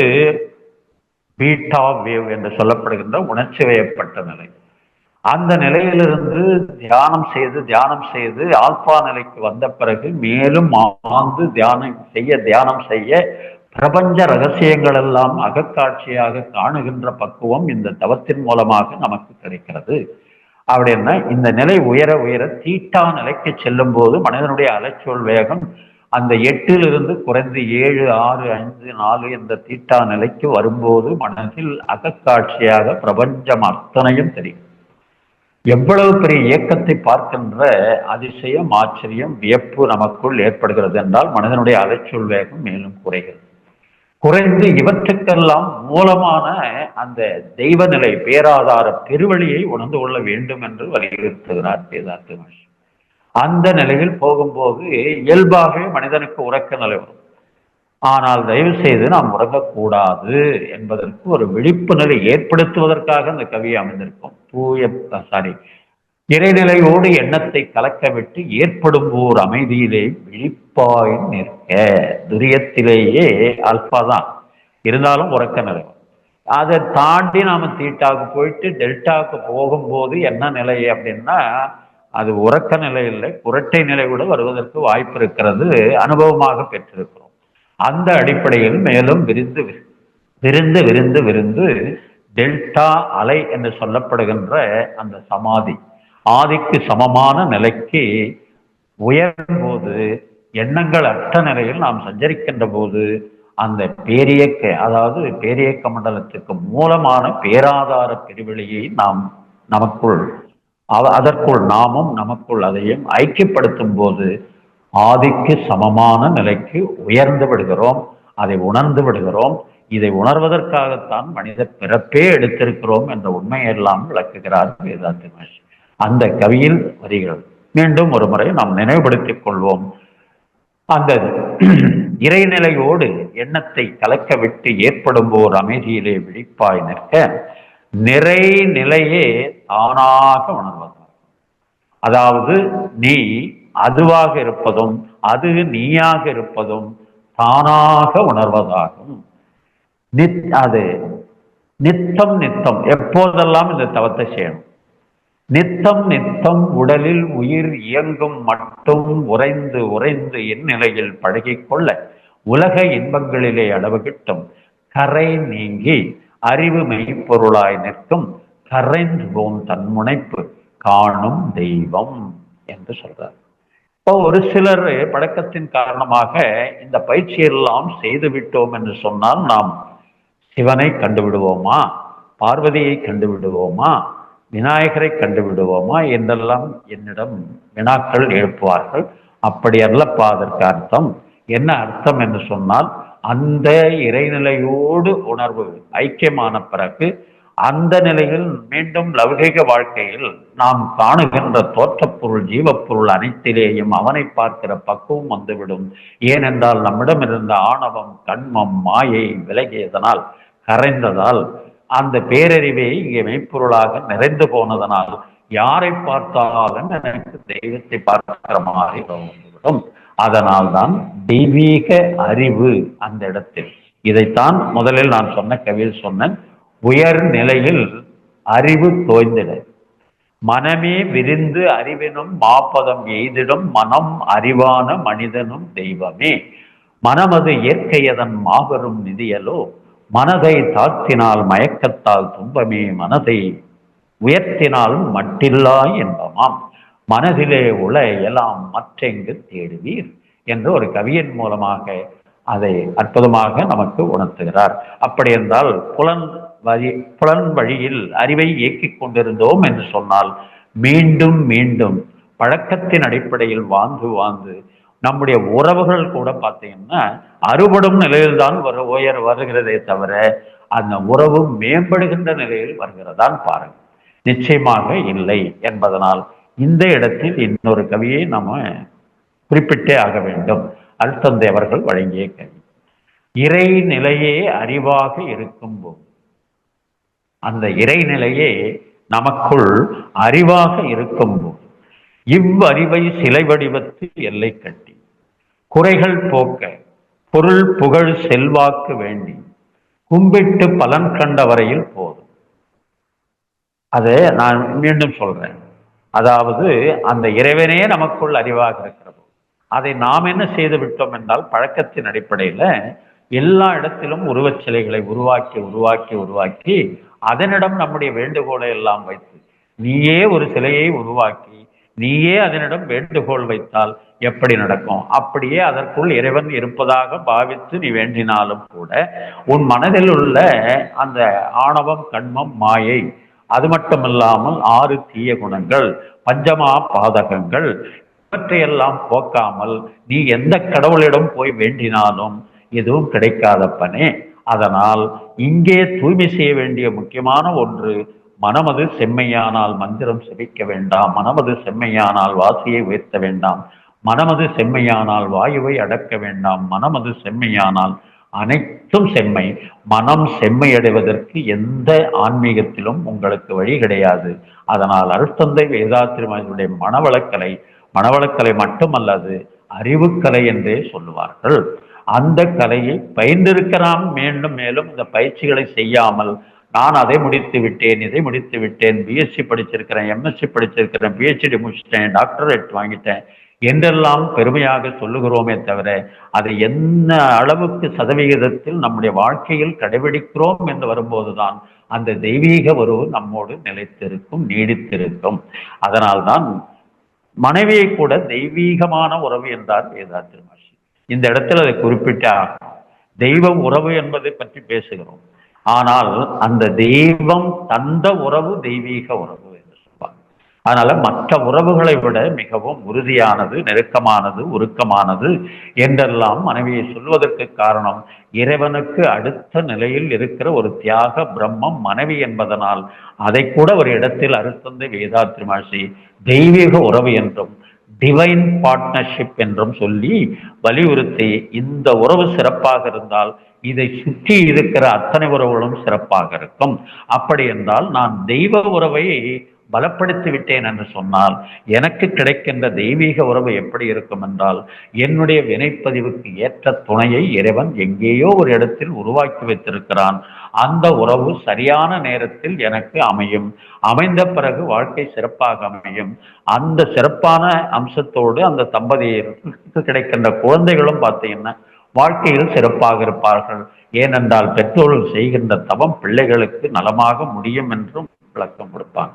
பீட்டா வேவ் என்று சொல்லப்படுகின்ற உணர்ச்சி வயப்பட்ட நிலை. அந்த நிலையிலிருந்து தியானம் செய்து ஆல்பா நிலைக்கு வந்த பிறகு மேலும் ஆழ்ந்து தியானம் செய்ய பிரபஞ்ச ரகசியங்கள் எல்லாம் அகக்காட்சியாக காணுகின்ற பக்குவம் இந்த தவத்தின் மூலமாக நமக்கு கிடைக்கிறது. அப்படின்னா இந்த நிலை உயர உயர தீட்டா நிலைக்கு செல்லும் போது மனிதனுடைய அலைச்சொல் வேகம் அந்த 8 குறைந்து 7, 6, 5, 4 என்ற தீட்டா நிலைக்கு வரும்போது மனதில் அகக்காட்சியாக பிரபஞ்சம் அத்தனையும் தெரியும். எவ்வளவு பெரிய இயக்கத்தை பார்க்கின்ற அதிசயம், ஆச்சரியம், வியப்பு நமக்குள் ஏற்படுகிறது என்றால் மனிதனுடைய அலைச்சொல் வேகம் மேலும் குறைந்து இவற்றுக்கெல்லாம் மூலமான அந்த தெய்வ நிலை, பேராதார பெருவழியை உணர்ந்து கொள்ள வேண்டும் என்று வலியுறுத்துகிறார் வேதாத்திரி மகர்ஷி. அந்த நிலையில் போகும்போது இயல்பாகவே மனிதனுக்கு உறக்க நிலை வரும். ஆனால் தயவு செய்து நாம் உறங்கக்கூடாது என்பதற்கு ஒரு விழிப்பு நிலை ஏற்படுத்துவதற்காக இந்த கவியை அமைந்திருக்கும். இறைநிலையோடு எண்ணத்தை கலக்க விட்டு ஏற்படும் ஓர் அமைதியிலே விழிப்பாய் நிற்க. துரியத்திலேயே அல்பா தான் இருந்தாலும் உறக்க நிலை. அதை தாண்டி நாம தீட்டாவுக்கு போயிட்டு டெல்டாவுக்கு போகும்போது என்ன நிலை அப்படின்னா, அது உறக்க நிலை இல்லை, குரட்டை நிலை கூட வருவதற்கு வாய்ப்பு இருக்கிறது, அனுபவமாக பெற்றிருக்கிறோம். அந்த அடிப்படையில் மேலும் விரிந்து விரிந்து விரிந்து விரிந்து டெல்டா அலை என்று சொல்லப்படுகின்ற அந்த சமாதி ஆதிக்கு சமமான நிலைக்கு உயரும் போது, எண்ணங்கள் அற்ற நிலையில் நாம் சஞ்சரிக்கின்ற போது அந்த பேரியக்க, அதாவது பேரியக்க மண்டலத்துக்கு மூலமான பேராதார பெருவெளியை நாம் நமக்குள் அதற்குள் நாமும் நமக்குள் அதையும் ஐக்கியப்படுத்தும் போது ஆதிக்கு சமமான நிலைக்கு உயர்ந்து விடுகிறோம். அதை உணர்ந்து விடுகிறோம். இதை உணர்வதற்காகத்தான் மனித பிறப்பே எடுத்திருக்கிறோம் என்ற உண்மையெல்லாம் விளக்குகிறார் வேதாத்திரி மகர்ஷி. அந்த கவியில் வரிகள் மீண்டும் ஒரு முறை நாம் நினைவுபடுத்திக் கொள்வோம். அந்த இறைநிலையோடு எண்ணத்தை கலக்க விட்டு ஏற்படும் ஓர் அமைதியிலே விழிப்பாய் நிற்க நிறை நிலையே தானாக உணர்வதாகும். அதாவது நீ அதுவாக இருப்பதும் அது நீயாக இருப்பதும் தானாக உணர்வதாகும். அது நித்தம் நித்தம் எப்போதெல்லாம் இந்த தவத்தை செய்யணும். நித்தம் நித்தம் உடலில் உயிர் இயங்கும் மட்டும் உறைந்து உறைந்து இந்நிலையில் பழகிக்கொள்ள உலக இன்பங்களிலே அளவு கிட்டும் கரை நீங்கி அறிவு மெய்ப்பொருளாய் நிற்கும் கரைந்து போம் தன்முனைப்பு காணும் தெய்வம் என்று சொல்றார். இப்போ ஒரு சிலர் பழக்கத்தின் காரணமாக இந்த பயிற்சியெல்லாம் செய்து விட்டோம் என்று சொன்னால் நாம் சிவனை கண்டு விடுவோமா, பார்வதியை கண்டு விடுவோமா, விநாயகரை கண்டு விடுவோமா என்றெல்லாம் என்னிடம் வினாக்கள் எழுப்புவார்கள். அப்படி அல்லப்பா அதற்கு அர்த்தம். என்ன அர்த்தம் என்று சொன்னால், அந்த இறைநிலையோடு உணர்வு ஐக்கியமான பிறகு அந்த நிலையில் மீண்டும் லௌகிக வாழ்க்கையில் நாம் காணுகின்ற தோற்றப்பொருள் ஜீவப்பொருள் அனைத்திலேயும் அவனை பார்க்கிற பக்குவம் வந்துவிடும். ஏனென்றால் நம்மிடம் இருந்த ஆணவம் கண்மம் மாயை விலகியதனால், கரைந்ததால், அந்த பேரறிவை இங்கே மெய்ப்பொருளாக நிறைந்து போனதனால் யாரை பார்த்தாலும் எனக்கு தெய்வத்தை பார்க்கிற மாதிரி வந்துவிடும். அதனால் தான் தெய்வீக அறிவு அந்த இடத்தில். இதைத்தான் முதலில் நான் சொன்ன கவியில் சொன்னேன். உயர் நிலையில் அறிவு தோய்ந்திட மனமே விரிந்து அறிவினும் மாப்பதம் எய்திடும் மனம் அறிவான மனிதனும் தெய்வமே. மனமது இயற்கையதன் மாபெரும் நிதியலோ, மனதை தாழ்த்தினால் மயக்கத்தால் துன்பமே, மனதை உயர்த்தினால் மட்டில்லா என்பமாம். மனதிலே உள எல்லாம் மற்றெங்கு தேடுவீர் என்று ஒரு கவியின் மூலமாக அதை அற்புதமாக நமக்கு உணர்த்துகிறார். அப்படி என்றால் புலன் வழியில் அறிவை இயக்கிக் கொண்டிருந்தோம் என்று சொன்னால் மீண்டும் மீண்டும் பழக்கத்தின் அடிப்படையில் வாழ்ந்து நம்முடைய உறவுகள் கூட பார்த்தீங்கன்னா அறுபடும் நிலையில்தான் வருகிறதே தவிர அந்த உறவு மேம்படுகின்ற நிலையில் வருகிறதான் பாருங்க, நிச்சயமாக இல்லை என்பதனால் இந்த இடத்தில் இன்னொரு கவியை நம்ம குறிப்பிட்டே ஆக வேண்டும். அருட்தந்தை அவர்கள் வழங்கிய கவி. இறைநிலையே அறிவாக இருக்கும்போது, அந்த இறைநிலையே நமக்குள் அறிவாக இருக்கும்போது, இவ்வறிவை சிலை வடிவத்து எல்லை கட்டி குறைகள் போக்க பொருள் புகழ் செல்வாக்கு வேண்டி கும்பிட்டு பலன் கண்ட வரையில் போதும். அதை நான் மீண்டும் சொல்றேன். அதாவது அந்த இறைவனே நமக்குள் அறிவாக இருக்கிறது. அதை நாம் என்ன செய்து விட்டோம் என்றால், பழக்கத்தின் அடிப்படையில எல்லா இடத்திலும் உருவச் சிலைகளை உருவாக்கி அதனிடம் நம்முடைய வேண்டுகோளை எல்லாம் வைத்து, நீயே ஒரு சிலையை உருவாக்கி நீயே அதனிடம் வேண்டுகோள் வைத்தால் எப்படி நடக்கும்? அப்படியே அதற்குள் இறைவன் இருப்பதாக பாவித்து நீ வேண்டினாலும் கூட உன் மனதில் உள்ள அந்த ஆணவம் கண்மம் மாயை, அது மட்டுமில்லாமல் 6 தீய குணங்கள் பஞ்சமா பாதகங்கள் இவற்றையெல்லாம் போக்காமல் நீ எந்த கடவுளிடம் போய் வேண்டினாலும் எதுவும் கிடைக்காதப்பனே. அதனால் இங்கே தூய்மை செய்ய வேண்டிய முக்கியமான ஒன்று, மனமது செம்மையானால் மந்திரம் செபிக்க வேண்டாம், மனமது செம்மையானால் வாசியை உயர்த்த வேண்டாம், மனமது செம்மையானால் வாயுவை அடக்க வேண்டாம், மனமது செம்மையானால் அனைத்தும் செம்மை. மனம் செம்மையடைவதற்கு எந்த ஆன்மீகத்திலும் உங்களுக்கு வழி கிடையாது. அதனால் அருட்தந்தை வேதாத்திரிமாவுடைய மனவளக்கலை மட்டுமல்லது அறிவுக்கலை என்றே சொல்லுவார்கள். அந்த கலையை பயின்றிருக்கிறான். மேலும் இந்த பயிற்சிகளை செய்யாமல் நான் அதை முடித்து விட்டேன், இதை முடித்து விட்டேன், பிஎஸ்சி படிச்சிருக்கிறேன், எம்எஸ்சி படிச்சிருக்கிறேன், பிஹெச்டி முடிச்சிட்டேன், டாக்டரேட் வாங்கிட்டேன் என்றெல்லாம் பெருமையாக சொல்லுகிறோமே தவிர அதை என்ன அளவுக்கு சதவிகிதத்தில் நம்முடைய வாழ்க்கையில் கடைபிடிக்கிறோம் என்று வரும்போதுதான் அந்த தெய்வீக உறவு நம்மோடு நிலைத்திருக்கும், நீடித்திருக்கும். அதனால்தான் மனைவியை கூட தெய்வீகமான உறவு என்றார் வேதாத்திரி மகர்ஷி. இந்த இடத்துல அதை குறிப்பிட்ட தெய்வ உறவு என்பதை பற்றி பேசுகிறோம். ஆனால் அந்த தெய்வம் தந்த உறவு தெய்வீக உறவு என்று சொல்வாங்க. அதனால மற்ற உறவுகளை விட மிகவும் உறுதியானது, நெருக்கமானது, உருக்கமானது என்றெல்லாம் மனைவியை சொல்வதற்கு காரணம், இறைவனுக்கு அடுத்த நிலையில் இருக்கிற ஒரு தியாக பிரம்மம் மனைவி என்பதனால் அதை கூட ஒரு இடத்தில் அருட்தந்தை வேதாத்திரி மகர்ஷி தெய்வீக உறவு என்றும் டிவைன் பார்ட்னர்ஷிப் என்றும் சொல்லி வலியுறுத்தி, இந்த உறவு சிறப்பாக இருந்தால் இதை சுற்றி இருக்கிற அத்தனை உறவுகளும் சிறப்பாக இருக்கும். அப்படி என்றால் நான் தெய்வ உறவை பலப்படுத்தி விட்டேன் என்று சொன்னால் எனக்கு கிடைக்கின்ற தெய்வீக உறவு எப்படி இருக்கும் என்றால், என்னுடைய வினைப்பதிவுக்கு ஏற்ற துணையை இறைவன் எங்கேயோ ஒரு இடத்தில் உருவாக்கி வைத்திருக்கிறான். அந்த உறவு சரியான நேரத்தில் எனக்கு அமையும், அமைந்த பிறகு வாழ்க்கை சிறப்பாக அமையும். அந்த சிறப்பான அம்சத்தோடு அந்த தம்பதியருக்கு கிடைக்கின்ற குழந்தைகளும் பார்த்தீங்கன்னா வாழ்க்கையில் சிறப்பாக இருப்பார்கள். ஏனென்றால் பெற்றோர்கள் செய்கின்ற தவம் பிள்ளைகளுக்கு நலமாக முடியும் என்றும் விளக்கம் கொடுப்பாங்க.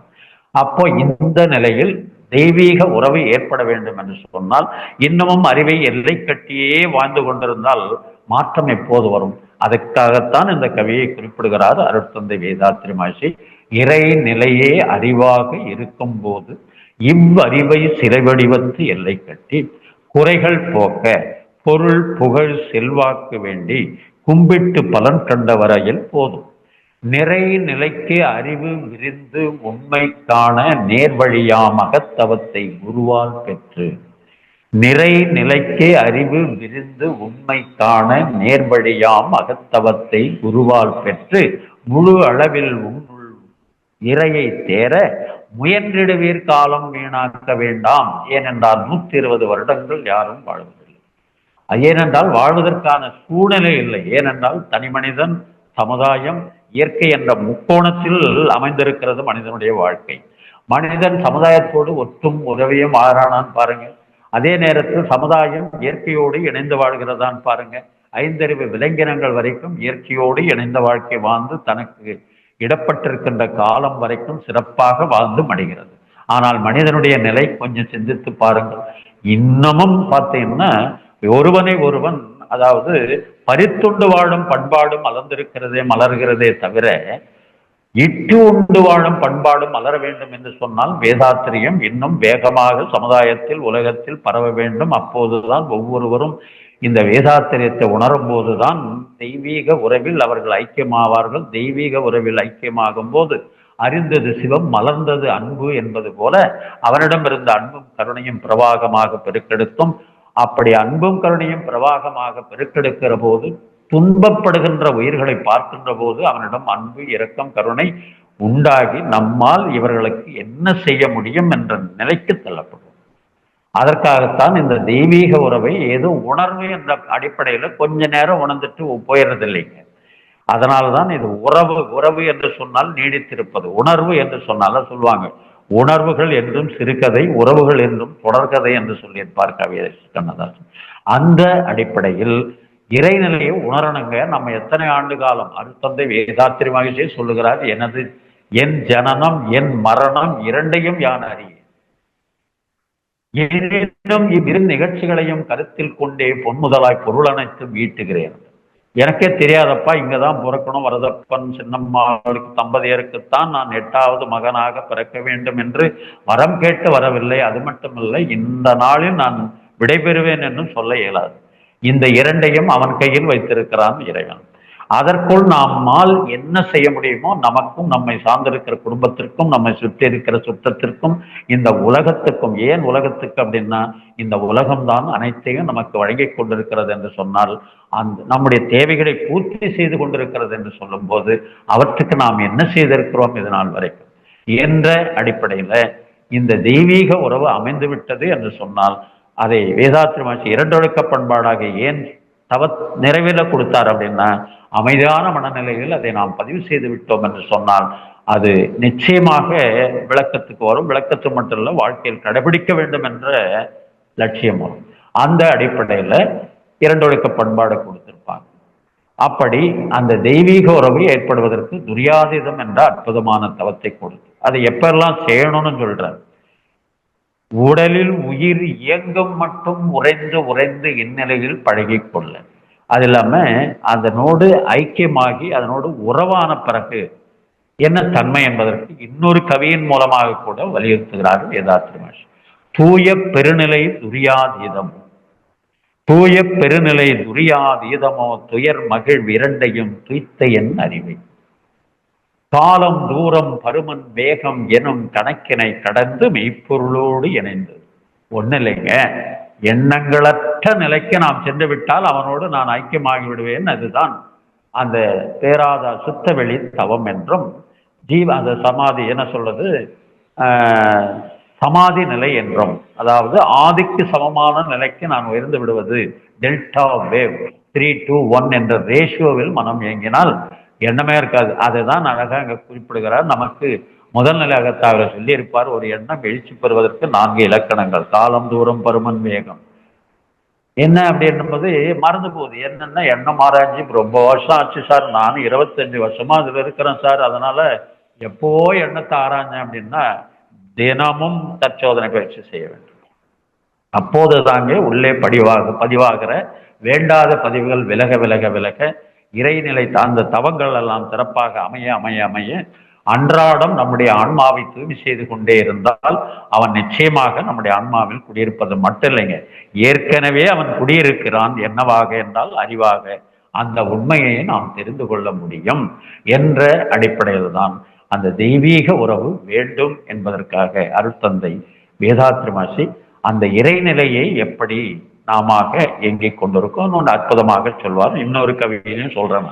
அப்போ இந்த நிலையில் தெய்வீக உறவு ஏற்பட வேண்டும் என்று சொன்னால் இன்னமும் அறிவை எல்லை கட்டியே வாழ்ந்து கொண்டிருந்தால் மாற்றம் எப்போது வரும்? அதற்காகத்தான் இந்த கவியை குறிப்பிடுகிறார் அருட்தந்தை வேதாத்திரி மகரிஷி. இறை நிலையே அறிவாக இருக்கும் போது இவ்வறிவை சிறை வடிவத்து எல்லை கட்டி குறைகள் போக்க பொருள் புகழ் செல்வாக்கு வேண்டி கும்பிட்டு பலன் கண்ட வரையில் போதும். நிறை நிலைக்கு அறிவு விரிந்து உண்மை காண நேர்வழியாம் அகத்தவத்தை குருவால் பெற்று. நிறை நிலைக்கு அறிவு விரிந்து உண்மை காண நேர்வழியாம் அகத்தவத்தை குருவால் பெற்று முழு அளவில் உன்னுள் இறையை தேர முயன்றிடுவீர் காலம் வீணாக்க வேண்டாம். ஏனென்றால் 120 வருடங்கள் யாரும் வாழ்வதில்லை. ஏனென்றால் வாழ்வதற்கான சூழ்நிலை இல்லை. ஏனென்றால் தனி மனிதன், சமுதாயம், இயற்கை என்ற முக்கோணத்தில் அமைந்திருக்கிறது மனிதனுடைய வாழ்க்கை. மனிதன் சமுதாயத்தோடு ஒற்றும் உறவையும் ஆறானான் பாருங்க. அதே நேரத்தில் சமுதாயம் இயற்கையோடு இணைந்து வாழ்கிறதான் பாருங்க. 5 அறிவு விலங்கினங்கள் வரைக்கும் இயற்கையோடு இணைந்த வாழ்க்கை வாழ்ந்து தனக்கு இடப்பட்டிருக்கின்ற காலம் வரைக்கும் சிறப்பாக வாழ்ந்து மடிகிறது. ஆனால் மனிதனுடைய நிலை கொஞ்சம் சிந்தித்து பாருங்கள். இன்னமும் பார்த்தீங்கன்னா ஒருவனை ஒருவன், அதாவது பறித்துண்டு வாழும் பண்பாடு மலர்கிறதே தவிர இட்டு உண்டு வாழும் பண்பாடு மலர வேண்டும் என்று சொன்னால் வேதாத்திரியம் இன்னும் வேகமாக சமுதாயத்தில் உலகத்தில் பரவ வேண்டும். அப்போதுதான் ஒவ்வொருவரும் இந்த வேதாத்திரியத்தை உணரும் போதுதான் தெய்வீக உறவில் அவர்கள் ஐக்கியமாவார்கள். தெய்வீக உறவில் ஐக்கியமாகும் போது அறிந்தது சிவம், மலர்ந்தது அன்பு என்பது போல அவனிடம் இருந்த அன்பும் கருணையும் பிரவாகமாக பெருக்கெடுத்தும். அப்படி அன்பும் கருணையும் பிரவாகமாக பெருக்கெடுக்கிற போது துன்பப்படுகின்ற உயிர்களை பார்க்கின்ற போது அவனிடம் அன்பு, இரக்கம், கருணை உண்டாகி நம்மால் இவர்களுக்கு என்ன செய்ய முடியும் என்ற நிலைக்கு தள்ளப்படும். அதற்காகத்தான் இந்த தெய்வீக உறவை ஏதோ உணர்வு என்ற அடிப்படையில கொஞ்ச நேரம் உணர்ந்துட்டு போயிடுறது இல்லைங்க. அதனால்தான் இது உறவு என்று சொன்னால் நீடித்திருப்பது, உணர்வு என்று சொன்னால சொல்லுவாங்க உணர்வுகள் என்றும் சிறுகதை, உறவுகள் என்றும் தொடர்கதை என்று சொல்லியிருப்பார் கவியரசு கண்ணதாசன். அந்த அடிப்படையில் இறைநிலையை உணரணுங்க. நம்ம எத்தனை ஆண்டு காலம் அருட்தந்தை வேதாத்திரி மகரிஷி சொல்லுகிறார், என் ஜனனம் என் மரணம் இரண்டையும் யான் அறிய எனினும் இவ்விரு நிகழ்ச்சிகளையும் கருத்தில் கொண்டே பொன்முதலாய் பொருள் அனைத்தும் ஈட்டுகிறேன். எனக்கே தெரியாதப்பா, இங்கதான் பிறக்கணும், வரதப்பன் சின்னம்மாளுக்கு தம்பதியருக்குத்தான் நான் 8வது மகனாக பிறக்க வேண்டும் என்று வரம் கேட்டு வரவில்லை. அது மட்டுமில்லை, இந்த நாளில் நான் விடைபெறுவேன் என்றும் சொல்ல இயலாது. இந்த இரண்டையும் அவன் கையில் வைத்திருக்கிறான் இறைவன். அதற்குள் நம்மால் என்ன செய்ய முடியுமோ நமக்கும், நம்மை சார்ந்திருக்கிற குடும்பத்திற்கும், நம்மை சுற்றி இருக்கிற சுற்றத்திற்கும், இந்த உலகத்துக்கும். ஏன் உலகத்துக்கு அப்படின்னா, இந்த உலகம்தான் அனைத்தையும் நமக்கு வழங்கி கொண்டிருக்கிறது என்று சொன்னால், நம்முடைய தேவைகளை பூர்த்தி செய்து கொண்டிருக்கிறது என்று சொல்லும் போது அவற்றுக்கு நாம் என்ன செய்திருக்கிறோம் இது நாள் வரைக்கும் என்ற அடிப்படையில இந்த தெய்வீக உறவு அமைந்து விட்டது என்று சொன்னால், அதை வேதாத்திரி மகரிஷி 2 ஒழுக்க பண்பாடாக ஏன் நிறைவேற கொடுத்தார் அப்படின்னா, அமைதியான மனநிலையில் அதை நாம் பதிவு செய்து விட்டோம் என்று சொன்னால் அது நிச்சயமாக விளக்கத்துக்கு வரும். விளக்கத்து மட்டும் இல்லை, வாழ்க்கையில் கடைபிடிக்க வேண்டும் என்ற லட்சியம் வரும். அந்த அடிப்படையில் 2 ஒழுக்க பண்பாடு கொடுத்திருப்பாங்க. அப்படி அந்த தெய்வீக உறவு ஏற்படுவதற்கு துரியாதீதம் என்ற அற்புதமான தவத்தை கொடுத்து அதை எப்பெல்லாம் செய்யணும்னு சொல்றாரு. உடலில் உயிர் இயங்கும் மட்டும் உறைந்து இந்நிலையில் பழகிக்கொள்ள, அது இல்லாம அதனோடு ஐக்கியமாகி அதனோடு உறவான பிறகு என்ன தன்மை என்பதற்கு இன்னொரு கவியின் மூலமாக கூட வலியுறுத்துகிறார் வேதாத்திரி மகரிஷி. தூய பெருநிலை துரியாதீதமோ, தூய பெருநிலை துரியாதீதமோ துயர் மகிழ் இரண்டையும் துய்த்த என் அறிவை காலம் தூரம் பருமன் வேகம் எனும் கணக்கினை கடந்து மெய்ப்பொருளோடு இணைந்தது. ஒன்றும் இல்லைங்க, எண்ணங்களற்ற நிலைக்கு நாம் சென்று விட்டால் அவனோடு நான் ஐக்கியமாகி விடுவேன். அதுதான் அந்த பேராத சுத்த வெளி தவம் என்றும் அந்த சமாதி என்ன சொல்றது, சமாதி நிலை என்றும், அதாவது ஆதிக்கு சமமான நிலைக்கு நான் உயர்ந்து விடுவது. டெல்டா வேவ் 3-to-1 என்ற ரேஷியோவில் மனம் இயங்கினால் எண்ணமே இருக்காது. அதுதான் அழகா இங்க குறிப்பிடுகிறார். நமக்கு முதல் நிலையாக அவர் சொல்லியிருப்பார், ஒரு எண்ணம் எழுச்சி பெறுவதற்கு 4 இலக்கணங்கள். காலம் தூரம் பருமன் வேகம். என்ன அப்படின்னும்போது மறந்து போகுது. என்னன்னா எண்ணம் ஆராய்ச்சி ரொம்ப வருஷம் ஆச்சு சார், நான் 25 வருஷமா அதுல இருக்கிறேன் சார், அதனால எப்போ எண்ணத்தை ஆராய்ஞ்சேன் அப்படின்னா தினமும் தற்சோதனை பயிற்சி செய்ய வேண்டும். அப்போது தாங்க உள்ளே பதிவாகிற வேண்டாத பதிவுகள் விலக விலக விலக இறைநிலை சார்ந்த தவங்கள் எல்லாம் சிறப்பாக அமைய அமைய அமைய அன்றாடம் நம்முடைய ஆன்மாவை தூய்மை செய்து கொண்டே இருந்தால் அவன் நிச்சயமாக நம்முடைய ஆன்மாவில் குடியிருப்பது மட்டும் இல்லைங்க, ஏற்கனவே அவன் குடியிருக்கிறான். என்னவாக என்றால் அறிவாக. அந்த உண்மையை நாம் தெரிந்து கொள்ள முடியும் என்ற அடிப்படையில் தான் அந்த தெய்வீக உறவு வேண்டும் என்பதற்காக அருட்தந்தை வேதாத்ரி அந்த இறைநிலையை எப்படி நாம எங்கே கொண்டிருக்கோம் அற்புதமாக சொல்வார். இன்னொரு கவிதையும் சொல்றேன்.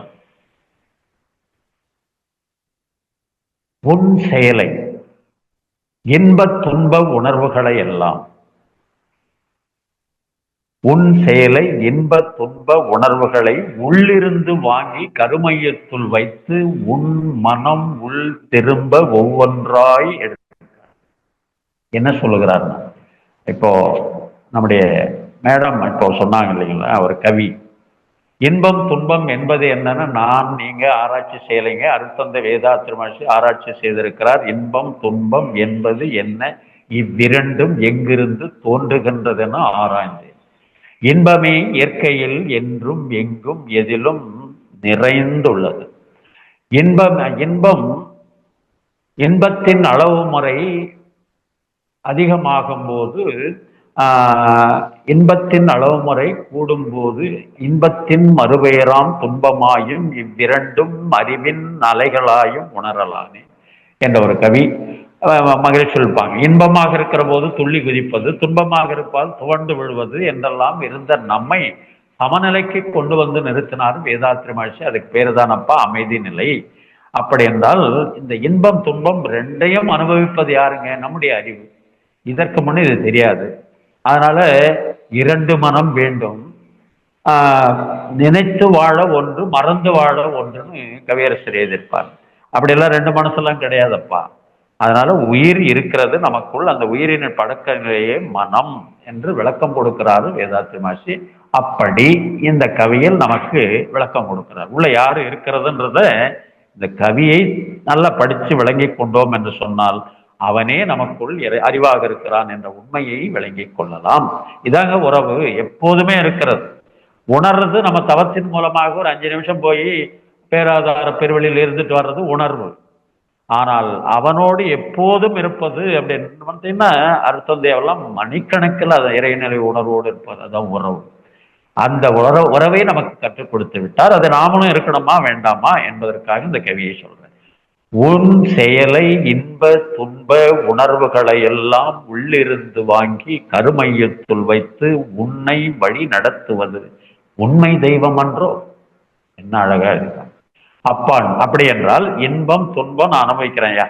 உன் செயலை இன்ப துன்ப உணர்வுகளை எல்லாம் உன் செயலை இன்ப துன்ப உணர்வுகளை உள்ளிருந்து வாங்கி கருமையத்துள் வைத்து உன் மனம் உள் திரும்ப ஒவ்வொன்றாய் என்ன சொல்லுகிறார்? இப்போ நம்முடைய மேடம் இப்போ சொன்னாங்க இல்லைங்களா, ஒரு கவி, இன்பம் துன்பம் என்பது என்னன்னா நான் நீங்க ஆராய்ச்சி செய்யலைங்க, அருட்தந்தை வேதாத்ரி ஆராய்ச்சி செய்திருக்கிறார். இன்பம் துன்பம் என்பது என்ன, இவ்விரண்டும் எங்கிருந்து தோன்றுகின்றதென ஆராய்ந்து, இன்பமே இயற்கையில் என்றும் எங்கும் எதிலும் நிறைந்துள்ளது. இன்பத்தின் அளவு முறை அதிகமாகும் போது இன்பத்தின் அளவுமுறை கூடும்போது இன்பத்தின் மறுபெயராம் துன்பமாயும் இவ்விரண்டும் அறிவின் அலைகளாயும் உணரலானே என்ற ஒரு கவி மகிழ்ச்சி சொல்லிப்பாங்க. இன்பமாக இருக்கிற போது துள்ளி குதிப்பது, துன்பமாக இருப்பால் துவண்டு விழுவது என்றெல்லாம் இருந்த நம்மை சமநிலைக்கு கொண்டு வந்து நிறுத்தினார் வேதாத்ரி மகிழ்ச்சி. அதுக்கு பேரு தானப்பா அமைதி நிலை. அப்படி என்றால் இந்த இன்பம் துன்பம் ரெண்டையும் அனுபவிப்பது யாருங்க? நம்முடைய அறிவு. இதற்கு முன்னே இது தெரியாது. அதனால இரண்டு மனம் வேண்டும். நினைத்து வாழ ஒன்று, மறந்து வாழ ஒன்றுன்னு கவியரசர் எழுதியிருப்பார். அப்படியெல்லாம் ரெண்டு மனசெல்லாம் கிடையாதப்பா. அதனால உயிர் இருக்கிறது நமக்குள், அந்த உயிரின் பழக்க நிலையே மனம் என்று விளக்கம் கொடுக்கிறாரு வேதாத்ரி மகிழ்ச்சி. அப்படி இந்த கவியில் நமக்கு விளக்கம் கொடுக்கிறார். உள்ள யாரு இருக்கிறதுன்றத இந்த கவியை நல்லா படிச்சு விளங்கி கொண்டோம் என்று சொன்னால் அவனே நமக்குள் அறிவாக இருக்கிறான் என்ற உண்மையை விளங்கி கொள்ளலாம். இதாங்க உறவு எப்போதுமே இருக்கிறது. உணர்றது நம்ம தவத்தின் மூலமாக ஒரு 5 நிமிஷம் போய் பேராதார பெருவெளியில் இருந்துட்டு வர்றது உணர்வு. ஆனால் அவனோடு எப்போதும் இருப்பது அப்படின்னு பார்த்தீங்கன்னா அருட்தந்தையெல்லாம் மணிக்கணக்கில் அந்த இறைநிலை உணர்வோடு இருப்பது, அதான் உறவு. அந்த உறவை நமக்கு கற்றுக் கொடுத்து விட்டார். அதை நாமளும் இருக்கணுமா வேண்டாமா என்பதற்காக இந்த கவியை சொல்றேன். உன் செயலை இன்ப துன்ப உணர்வுகளை எல்லாம் உள்ளிருந்து வாங்கி கருமையத்துள் வைத்து உன்னை வழி நடத்துவது உண்மை தெய்வம் அன்றோ. என்ன அழகா இருக்க அப்பான். அப்படி என்றால் இன்பம் துன்பம் நான் அனுபவிக்கிறேன்யா.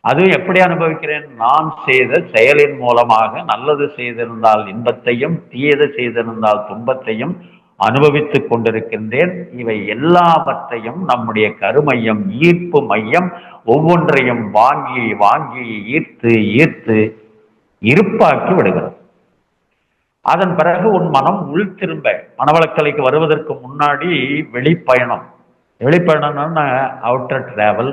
அதுவும் எப்படி அனுபவிக்கிறேன்? நான் செய்த செயலின் மூலமாக நல்லது செய்திருந்தால் இன்பத்தையும் தீயது செய்திருந்தால் துன்பத்தையும் அனுபவித்துக் கொண்டிருக்கின்றேன். இவை எல்லாவற்றையும் நம்முடைய கருமையம் ஈர்ப்பு மையம் ஒவ்வொன்றையும் வாங்கி வாங்கி ஈர்த்து ஈர்த்து இருப்பாக்கி விடுகிறது. அதன் பிறகு உன் மனம் உள் திரும்ப மனவளக்கலைக்கு வருவதற்கு முன்னாடி வெளிப்பயணம். வெளிப்பயணம்னா அவுட்டர் டிராவல்.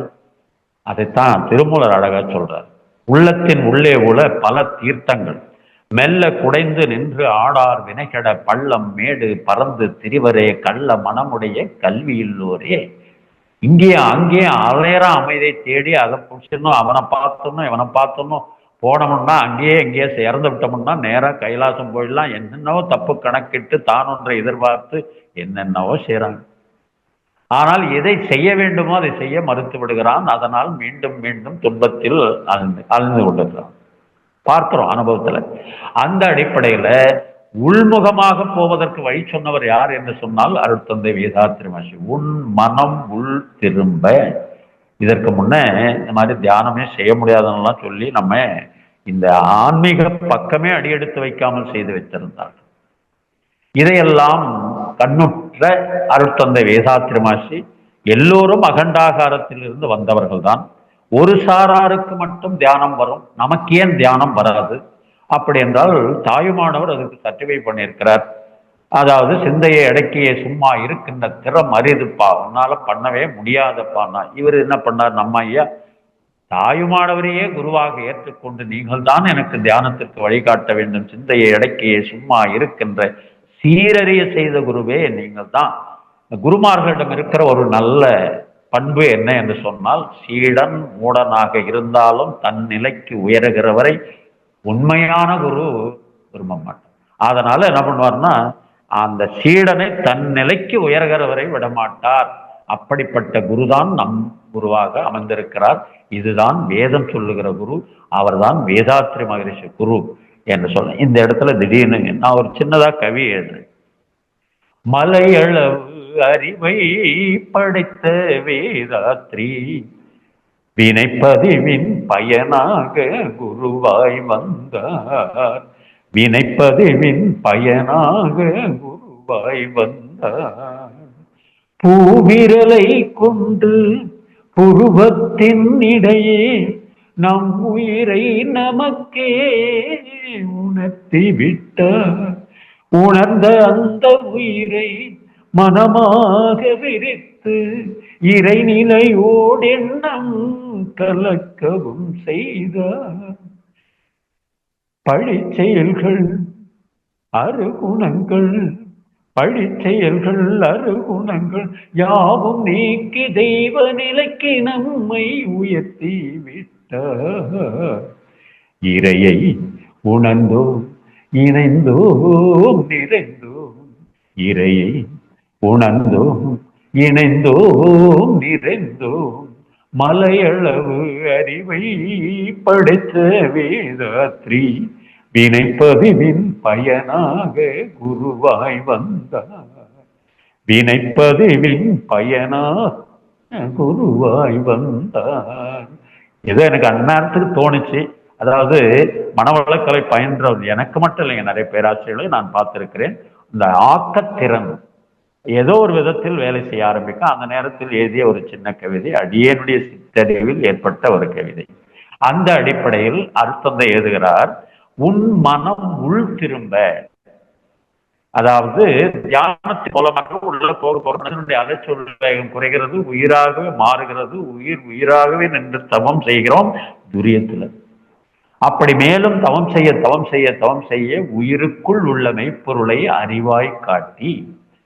அதைத்தான் திருமூலர் அழகா சொல்றார். உள்ளத்தின் உள்ளே உள்ள பல தீர்த்தங்கள் மெல்ல குடைந்து நின்று ஆடார் வினைகட பள்ளம் மேடு பறந்து திரிவரே கள்ள மனமுடைய கல்வியுள்ளோரே. இங்கேயும் அங்கேயும் அலையறா அமைதியை தேடி அதை பிடிச்சிடணும், அவனை பார்த்தணும் இவனை பார்த்தணும் போனோம்னா அங்கேயே எங்கேயே இறந்து விட்டோம்னா நேராக கைலாசம் போயிடலாம். என்னென்னவோ தப்பு கணக்கிட்டு தான் ஒன்றை எதிர்பார்த்து என்னென்னவோ செய்கிறாங்க. ஆனால் எதை செய்ய வேண்டுமோ அதை செய்ய மறுத்து விடுகிறான். அதனால் மீண்டும் மீண்டும் துன்பத்தில் அழிந்து கொண்டிருக்கிறான். பார்க்கிறோம் அனுபவத்துல. அந்த அடிப்படையில உள்முகமாக போவதற்கு வழி சொன்னவர் யார் என்று சொன்னால் அருட்தந்தை வேதாத்ரி மகிழ்ச்சி. உன் மனம் உள் திரும்ப. இதற்கு முன்ன இந்த மாதிரி தியானமே செய்ய முடியாதுன்னெல்லாம் சொல்லி நம்ம இந்த ஆன்மீக பக்கமே அடியெடுத்து வைக்காமல் செய்து வைத்திருந்தார்கள். இதையெல்லாம் கண்ணுற்ற அருட்தந்தை வேதாத்ரி மகிழ்ச்சி எல்லோரும் அகண்டாகாரத்தில் இருந்து வந்தவர்கள் தான். ஒரு சாராருக்கு மட்டும் தியானம் வரும், நமக்கு ஏன் தியானம் வராது? அப்படி என்றால் தாயுமானவர் அதுக்கு சர்டிஃபை பண்ணியிருக்கிறார். அதாவது சிந்தையை அடக்கிய சும்மா இருக்கின்ற திறம் அரிதுப்பா, உன்னால பண்ணவே முடியாதப்பான்னா. இவர் என்ன பண்ணார்? நம்ம ஐயா தாயுமானவரையே குருவாக ஏற்றுக்கொண்டு நீங்கள் தான் எனக்கு தியானத்திற்கு வழிகாட்ட வேண்டும், சிந்தையை அடக்கியே சும்மா இருக்கின்ற சீரறிய செய்த குருவே நீங்கள் தான். குருமார்களிடம் இருக்கிற ஒரு நல்ல பண்பு என்ன என்று சொன்னால், சீடன் மூடனாக இருந்தாலும் தன் நிலைக்கு உயர்கிறவரை உண்மையான குரு விரும்ப மாட்டார். அதனால என்ன பண்ணுவார்னா, அந்த சீடனை தன் நிலைக்கு உயர்கிறவரை விடமாட்டார். அப்படிப்பட்ட குருதான் நம் குருவாக அமர்ந்திருக்கிறார். இதுதான் வேதம் சொல்லுகிற குரு, அவர்தான் வேதாத்ரி மகரிஷி குரு என்று சொல்ல. இந்த இடத்துல திடீர்னு நான் ஒரு சின்னதா கவி எழுதுறேன். மலையளவு அறிவை படைத்த வேதாத்ரி வினைப்பதிவின் பயனாக குருவாய் வந்தார். வினைப்பதிவின் பயனாக குருவாய் வந்தார். பூவிரலை கொண்டு புருவத்தின் இடையே நம் உயிரை நமக்கே உணர்த்தி விட்டார். உணர்ந்த அந்த உயிரை மனமாக விரித்து இறைநிலையோடெண்ணம் கலக்கவும் செய்தார். பழிச்செயல்கள் அருகுணங்கள், பழிச்செயல்கள் அருகுணங்கள் யாவும் நீக்கி தெய்வ நிலைக்கு நம்மை உயர்த்தி விட்டார். இறையை உணர்ந்தோம் இணைந்தோம் நிறைந்தோம், இறையை உணர்ந்தோம் இணைந்தோம் நிறைந்தோம், மலையளவு அறிவை படைத்த வேதாத்ரி வினைப்பதிவின் பயனாக குருவாய் வந்தார். வினைப்பதிவின் பயனாக குருவாய் வந்தார். ஏதோ எனக்கு அந்நேரத்துக்கு தோணுச்சு. அதாவது மனவளக்கலை பயின்றவர் எனக்கு மட்டும் இல்லைங்க, நிறைய பேராசிரியர்களை நான் பார்த்திருக்கிறேன். இந்த ஆக்கத்திறன் ஏதோ ஒரு விதத்தில் வேலை செய்ய ஆரம்பிக்க அந்த நேரத்தில் எழுதிய ஒரு சின்ன கவிதை, அடியனுடைய சித்தறிவில் ஏற்பட்ட ஒரு கவிதை. அந்த அடிப்படையில் அருட்தந்தை எழுதுகிறார், உன் மனம் உள் திரும்ப. அதாவது தியானத்தின் மூலமாக உள்ள போக அலைச்சொல் வேகம் குறைகிறது, உயிராகவே மாறுகிறது, உயிர் உயிராகவே நின்று தவம் செய்கிறோம் துரியத்துல. அப்படி மேலும் தவம் செய்ய தவம் செய்ய தவம் செய்ய உயிருக்குள் உள்ள மெய்ப்பொருளை அறிவாய் காட்டி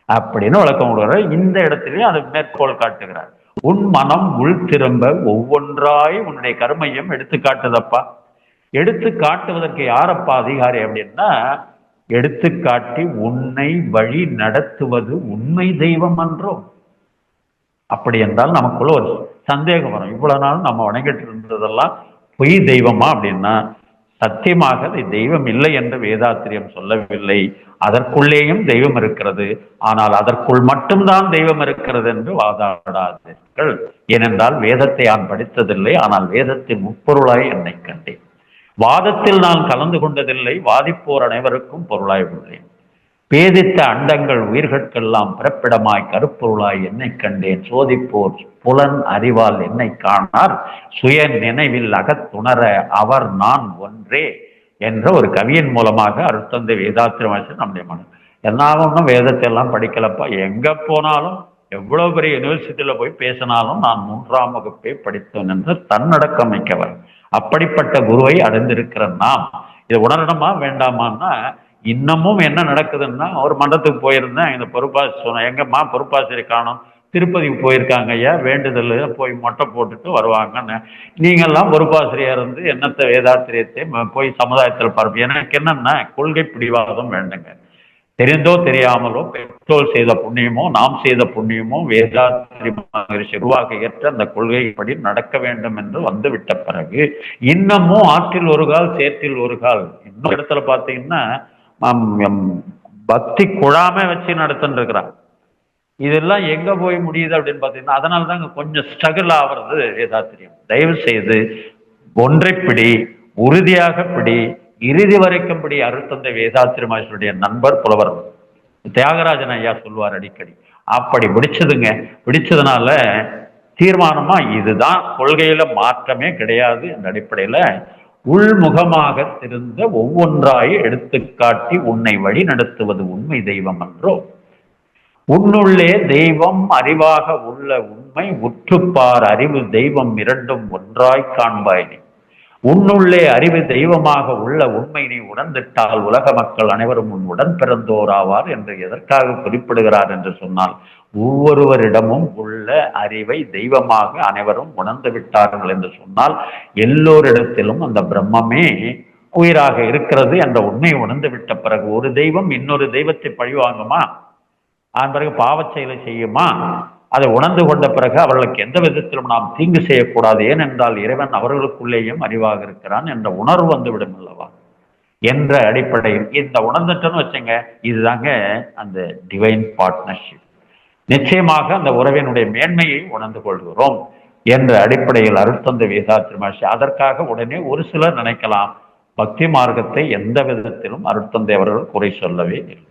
அப்படின்னு வழக்கம் கொடுக்கிறார். இந்த இடத்திலே அதை மேற்கோள் காட்டுகிறார். உன் மனம் உள் திரும்ப ஒவ்வொன்றாய் உன்னுடைய கர்மையும் எடுத்து காட்டுதப்பா. எடுத்து காட்டுவதற்கு யாரப்பா அதிகாரி அப்படின்னா, எடுத்து காட்டி உன்னை வழி நடத்துவது உண்மை தெய்வம் என்றோ. அப்படி என்றால் நமக்குள்ள ஒரு சந்தேகம் வரும், இவ்வளவு நாள் நம்ம வணங்கிட்டு இருந்ததெல்லாம் பொய் தெய்வமா அப்படின்னா, சத்தியமாக அது தெய்வம் இல்லை என்று வேதாத்திரியம் சொல்லவில்லை. அதற்குள்ளேயும் தெய்வம் இருக்கிறது, ஆனால் அதற்குள் மட்டும்தான் தெய்வம் இருக்கிறது என்று வாதாடாதீர்கள். ஏனென்றால் வேதத்தை நான் படித்ததில்லை, ஆனால் வேதத்தின் முப்பொருளாய் என்னை கண்டேன். வாதத்தில் நான் கலந்து கொண்டதில்லை, வாதிப்போர் அனைவருக்கும் பொருளாய் உள்ளேன். பேதித்த அண்டங்கள் உயிர்கட்கெல்லாம் பிறப்பிடமாய் கருப்பொருளாய் என்னை கண்டேன். சோதிப்போர் புலன் அறிவால் என்னை காணார், சுய நினைவில் அகத்துணர அவர் நான் ஒன்றே என்ற ஒரு கவியின் மூலமாக அருட்தந்தை வேதாத்திரி மகரிஷி நம்முடைய மனம் என்னாலும் வேதத்தை எல்லாம் படிக்கலப்பா, எங்க போனாலும் எவ்வளவு பெரிய யூனிவர்சிட்டியில போய் பேசினாலும் நான் 3ஆம் வகுப்பே படித்தேன் என்று தன்னடக்கம் மிக்கவர். அப்படிப்பட்ட குருவை அடைந்திருக்கிற நாம் இதை உணரணுமா வேண்டாமான்னா, இன்னமும் என்ன நடக்குதுன்னா, ஒரு மன்றத்துக்கு போயிருந்தேன், இந்த பொறுப்பாசிரியர் சொன்னேன், எங்கம்மா பொறுப்பாசிரியர் காணும், திருப்பதிக்கு போயிருக்காங்க ஐயா, வேண்டுதல் போய் மொட்டை போட்டுட்டு வருவாங்கன்னு. நீங்கள்லாம் பொறுப்பாசிரியர் இருந்து என்னத்தை வேதாத்திரியத்தை போய் சமுதாயத்தில் பார்ப்போம். எனக்கு என்னன்னா, கொள்கை பிடிவாதம் வேண்டுங்க. தெரிந்தோ தெரியாமலோ பெற்றோர் செய்த புண்ணியமோ நாம் செய்த புண்ணியமோ வேதாத்திரி மகரிஷி உருவாக ஏற்ற அந்த கொள்கைப்படி நடக்க வேண்டும் என்று வந்துவிட்ட பிறகு இன்னமும் ஆற்றில் ஒரு கால் சேற்றில் ஒரு கால். இன்னொரு இடத்துல பார்த்தீங்கன்னா பக்தி குழாம வச்சு நடத்துன்னு இருக்கிறாங்க. இதெல்லாம் எங்க போய் முடியுது அப்படின்னு பார்த்தீங்கன்னா, அதனால தான் கொஞ்சம் ஸ்ட்ரகிள் ஆகிறது வேதாத்திரியம். தயவு செய்து ஒன்றை பிடி, உறுதியாக பிடி, இறுதி வரைக்கும் படி. அருட்தந்தை வேதாத்திரி மகரிஷியுடைய நண்பர் புலவர் தியாகராஜன் ஐயா சொல்லுவார் அடிக்கடி. அப்படி பிடிச்சதுங்க. பிடிச்சதுனால தீர்மானமா இதுதான், கொள்கையில மாற்றமே கிடையாது. இந்த அடிப்படையில உள்முகமாக திருந்த ஒவ்வொன்றாய் எடுத்துக்காட்டி உன்னை வழி நடத்துவது உண்மை தெய்வம் என்றோ. உன்னுள்ளே தெய்வம் அறிவாக உள்ள உண்மை உண்மை உற்றுப்பார் அறிவு தெய்வம் இரண்டும் ஒன்றாய் காண்பாய். உன்னுள்ளே அறிவு தெய்வமாக உள்ள உண்மை நீ உணர்ந்திட்டால் உலக மக்கள் அனைவரும் உன் உடன் பிறந்தோர் ஆவார் என்று எதற்காக குறிப்பிடுகிறார் என்று சொன்னால், ஒவ்வொருவரிடமும் உள்ள அறிவை தெய்வமாக அனைவரும் உணர்ந்து விட்டார்கள் என்று சொன்னால் எல்லோரிடத்திலும் அந்த பிரம்மமே உயிராக இருக்கிறது என்ற உண்மையை உணர்ந்து விட்ட பிறகு ஒரு தெய்வம் இன்னொரு தெய்வத்தை பழிவாங்குமா? அதன் பிறகு பாவச் செயலை செய்யுமா? அதை உணர்ந்து கொண்ட பிறகு அவர்களுக்கு எந்த விதத்திலும் நாம் தீங்கு செய்யக்கூடாது, ஏனென்றால் இறைவன் அவர்களுக்குள்ளேயும் அறிவாக இருக்கிறான் என்ற உணர்வு வந்துவிடும் அல்லவா என்ற அடிப்படையில் இந்த உணர்ந்துட்டோன்னு வச்சுங்க, இதுதாங்க அந்த டிவைன் பார்ட்னர்ஷிப். நிச்சயமாக அந்த உறவினுடைய மேன்மையை உணர்ந்து கொள்கிறோம் என்ற அடிப்படையில் அருட்தந்தை வேதாத்ரி மகரிஷி. அதற்காக உடனே ஒரு சிலர் நினைக்கலாம், பக்தி மார்க்கத்தை எந்த விதத்திலும் அருட்தந்தை அவர்கள் குறை சொல்லவே இல்லை,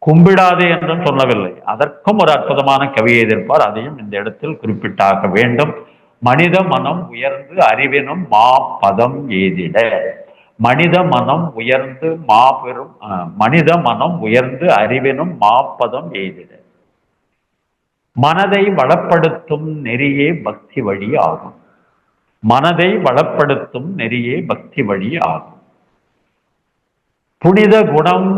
கும்பிடாதே என்றும் சொல்லவில்லை. அதற்கும் ஒரு அற்புதமான கவியை எதிர்ப்பார், அதையும் இந்த இடத்தில் குறிப்பிட்டாக வேண்டும். மனித மனம் உயர்ந்து அறிவினும் மா பதம் எய்திட. மனித மனம் உயர்ந்து மாபெரும் மனித மனம் உயர்ந்து அறிவினும் மாப்பதம் எய்திட. மனதை வளப்படுத்தும் நெறியே பக்தி வழி ஆகும். மனதை வளப்படுத்தும் நெறியே பக்தி வழி ஆகும். புனித குணம்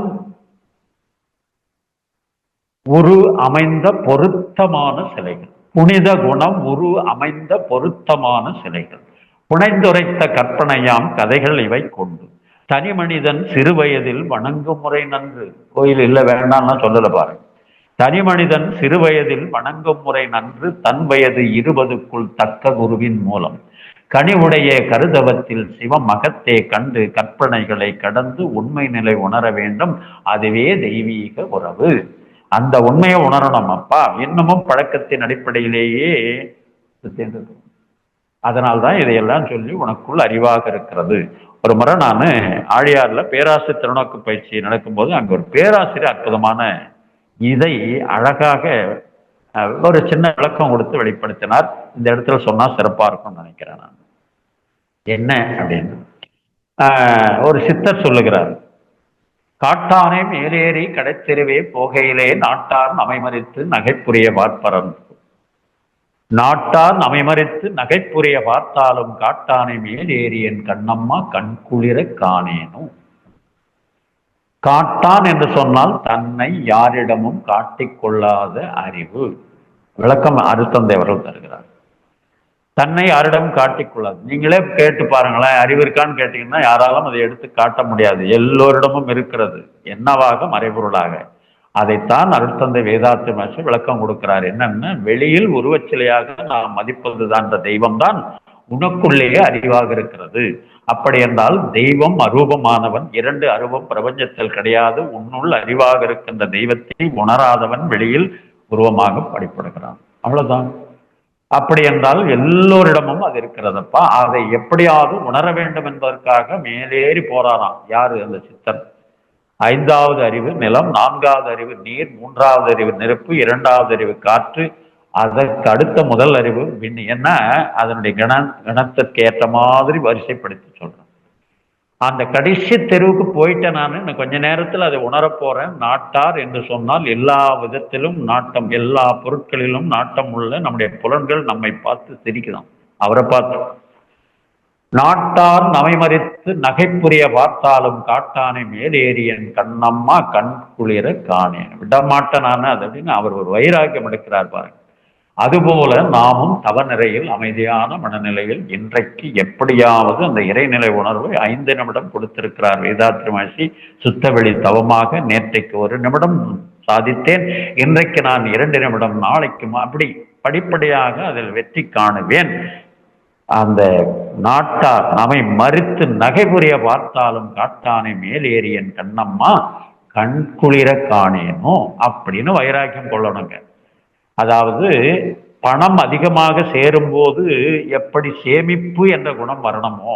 உரு அமைந்த பொருத்தமான சிலைகள். புனித குணம் உரு அமைந்த பொருத்தமான சிலைகள். புனைந்துரைத்த கற்பனையாம் கதைகள் இவை கொண்டு தனி மனிதன் சிறு வயதில் வணங்கும் முறை நன்று. கோயில் இல்லை வேண்டாம்னா சொல்லல பாருங்க. தனி மனிதன் சிறு வயதில் வணங்கும் முறை நன்று, தன் வயது 20க்குள் தக்க குருவின் மூலம் கனிவுடைய கருதவத்தில் சிவம் மகத்தே கண்டு கற்பனைகளை கடந்து உண்மை நிலை உணர வேண்டும். அதுவே தெய்வீக உறவு. அந்த உண்மையை உணரணும் அப்பா. இன்னமும் பழக்கத்தின் அடிப்படையிலேயே அதனால்தான் இதையெல்லாம் சொல்லி உனக்குள் அறிவாக இருக்கிறது. ஒரு முறை நான் ஆழியார்ல பேராசிரியர் திருநோக்கு பயிற்சி நடக்கும்போது அங்க ஒரு பேராசிரியர் அற்புதமான இதை அழகாக ஒரு சின்ன விளக்கம் கொடுத்து வெளிப்படுத்தினார். இந்த இடத்துல சொன்னா சிறப்பா இருக்கும்னு நினைக்கிறேன் நான். என்ன அப்படின்னு ஒரு சித்தர் சொல்லுகிறார், காட்டானே மேலேறி கடைத்தெருவே போகையிலே நாட்டார் நமைமறித்து நகைப்புரிய பார்ப்பரன். நாட்டார் நமைமறித்து நகைப்புரிய பார்த்தாலும் காட்டானை மேலேறி என் கண்ணம்மா கண் குளிர காணேனும். காட்டான் என்று சொன்னால் தன்னை யாரிடமும் காட்டிக்கொள்ளாத அறிவு. விளக்கம் அருட்தந்தை அவர்கள் தருகிறார். தன்னை யாரிடம் காட்டிக்கொள்ளாது. நீங்களே கேட்டு பாருங்களேன், அறிவு இருக்கான்னு கேட்டீங்கன்னா யாராலும் அதை எடுத்து காட்ட முடியாது. எல்லோரிடமும் இருக்கிறது. என்னவாக? மறைபொருளாக. அதைத்தான் அருட்தந்தை வேதாத்ரி மகரிஷி விளக்கம் கொடுக்கிறார். என்னன்னா, வெளியில் உருவச்சிலையாக நாம் மதிப்பதுதான் அந்த தெய்வம் தான் உனக்குள்ளேயே அறிவாக இருக்கிறது. அப்படி என்றால் தெய்வம் அரூபமானவன். 2 அரூபம் பிரபஞ்சத்தில் கிடையாது. உன்னுள் அறிவாக இருக்கின்ற தெய்வத்தை உணராதவன் வெளியில் உருவமாக படிப்படுகிறான். அவ்வளவுதான். அப்படி என்றால் எல்லோரிடமும் அது இருக்கிறதப்பா. அதை எப்படியாவது உணர வேண்டும் என்பதற்காக மேலேறி போறாராம். யாரு? அந்த சித்தன். 5வது அறிவு நிலம், 4வது அறிவு நீர், 3வது அறிவு நெருப்பு, 2வது அறிவு காற்று, அதற்கு அடுத்த முதல் அறிவு விண். என்ன அதனுடைய கணத்திற்கு ஏற்ற மாதிரி வரிசைப்படுத்தி சொல்றேன். அந்த கடைசி தெருவுக்கு போயிட்டேன் நான். இன்னும் கொஞ்ச நேரத்தில் அதை உணரப் போறேன். நாட்டார் என்று சொன்னால் எல்லா விதத்திலும் நாட்டம், எல்லா பொருட்களிலும் நாட்டம் உள்ள நம்முடைய புலன்கள் நம்மை பார்த்து சிரிக்குதான். அவரை பார்த்து நாட்டார் நமைமறித்து நகைப்புரிய பார்த்தாலும் காட்டானை மேலேறியன் கண்ணம்மா கண் குளிர காணேன். விடமாட்டேன் நான் அது அப்படின்னு அவர் ஒரு வைராக்கியம் எடுக்கிறார் பாருங்க. அதுபோல நாமும் தவநிலையில் அமைதியான மனநிலையில் இன்றைக்கு எப்படியாவது அந்த இறைநிலை உணர்வை 5 நிமிடம் கொடுத்திருக்கிறார் வேதாத்ரி மகரிஷி. சுத்தவெளி தவமாக நேற்றைக்கு 1 நிமிடம் சாதித்தேன். இன்றைக்கு நான் 2 நிமிடம், நாளைக்கும் அப்படி படிப்படியாக அதில் வெற்றி காணுவேன். அந்த நாட்டார் நம்மை மறித்து நகைபுரிய பார்த்தாலும் காட்டானை மேலேறியன் கண்ணம்மா கண் குளிர காணேனோ அப்படின்னு வைராக்கியம் கொள்ளணுங்க. அதாவது பணம் அதிகமாக சேரும்போது எப்படி சேமிப்பு என்ற குணம் வரணுமோ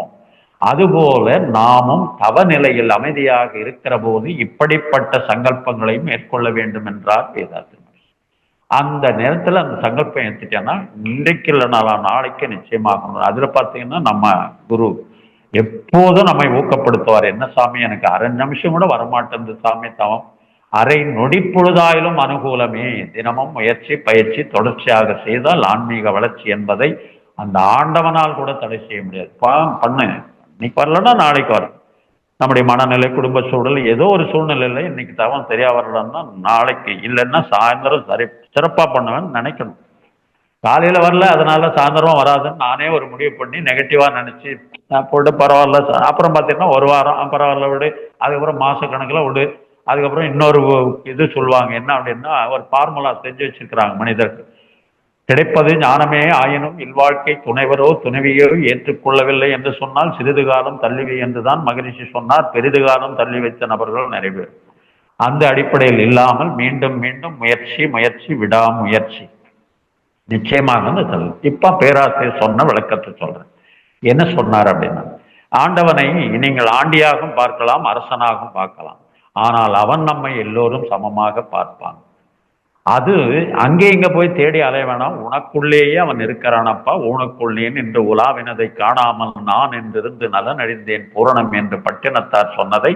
அதுபோல நாமும் தவநிலையில் அமைதியாக இருக்கிற போது இப்படிப்பட்ட சங்கல்பங்களை மேற்கொள்ள வேண்டும் என்றார் வேதாத்ரி மகரிஷி. அந்த நேரத்தில் அந்த சங்கல்பம் எடுத்துட்டேன்னா இன்றைக்கு இல்லைனாலா நாளைக்கு நிச்சயமாக. அதுல பார்த்தீங்கன்னா நம்ம குரு எப்போதும் நம்மை ஊக்கப்படுத்துவார். என்ன சாமி, எனக்கு 1/2 நிமிஷம் கூட வரமாட்டேன் சாமி தவம், அரை நொடிப்பொழுதாயிலும் அனுகூலமே. தினமும் முயற்சி பயிற்சி தொடர்ச்சியாக செய்தால் ஆன்மீக வளர்ச்சி என்பதை அந்த ஆண்டவனால் கூட தடை செய்ய முடியாது. பண்ணு, இன்னைக்கு வரலன்னா நாளைக்கு வரும். நம்முடைய மனநிலை, குடும்ப சூழல், ஏதோ ஒரு சூழ்நிலையில இன்னைக்கு தவம் சரியா வரலன்னா நாளைக்கு, இல்லைன்னா சாயந்தரம் சிறப்பா பண்ணுவேன்னு நினைக்கணும். காலையில வரல அதனால சாயந்தரம் வராதுன்னு நானே ஒரு முடிவு பண்ணி நெகட்டிவா நினைச்சு போட்டு பரவாயில்ல, அப்புறம் பார்த்தீங்கன்னா ஒரு வாரம் பரவாயில்ல விடு, அதுக்கப்புறம் மாச கணக்கில் விடு, அதுக்கப்புறம் இன்னொரு இது சொல்லுவாங்க. என்ன அப்படின்னா, ஒரு ஃபார்முலா செஞ்சு வச்சிருக்கிறாங்க மனிதர்கள். கிடைப்பது ஞானமே ஆயினும் இல்வாழ்க்கை துணைவரோ துணைவியோ ஏற்றுக்கொள்ளவில்லை என்று சொன்னால் சிறிது காலம் தள்ளிவை என்றுதான் மகரிஷி சொன்னார். பெரிது காலம் தள்ளி வைத்த நபர்கள் நிறைய பேர். அந்த அடிப்படையில் இல்லாமல் மீண்டும் மீண்டும் முயற்சி முயற்சி விடாமுயற்சி நிச்சயமாக. இப்ப பேராசிரியர் சொன்ன விளக்கத்தை சொல்றேன். என்ன சொன்னார் அப்படின்னா, ஆண்டவனை நீங்கள் ஆண்டியாகவும் பார்க்கலாம், அரசனாகவும் பார்க்கலாம். ஆனால் அவன் நம்மை எல்லோரும் சமமாக பார்ப்பான். அது அங்கே இங்க போய் தேடி அலைய வேணாம். உனக்குள்ளேயே அவன் இருக்கிறானப்பா. உனக்குள்ளேன் என்று உலாவினதை காணாமல் நான் என்றிருந்து நலன் அழிந்தேன் பூரணம் என்று பட்டினத்தார் சொன்னதை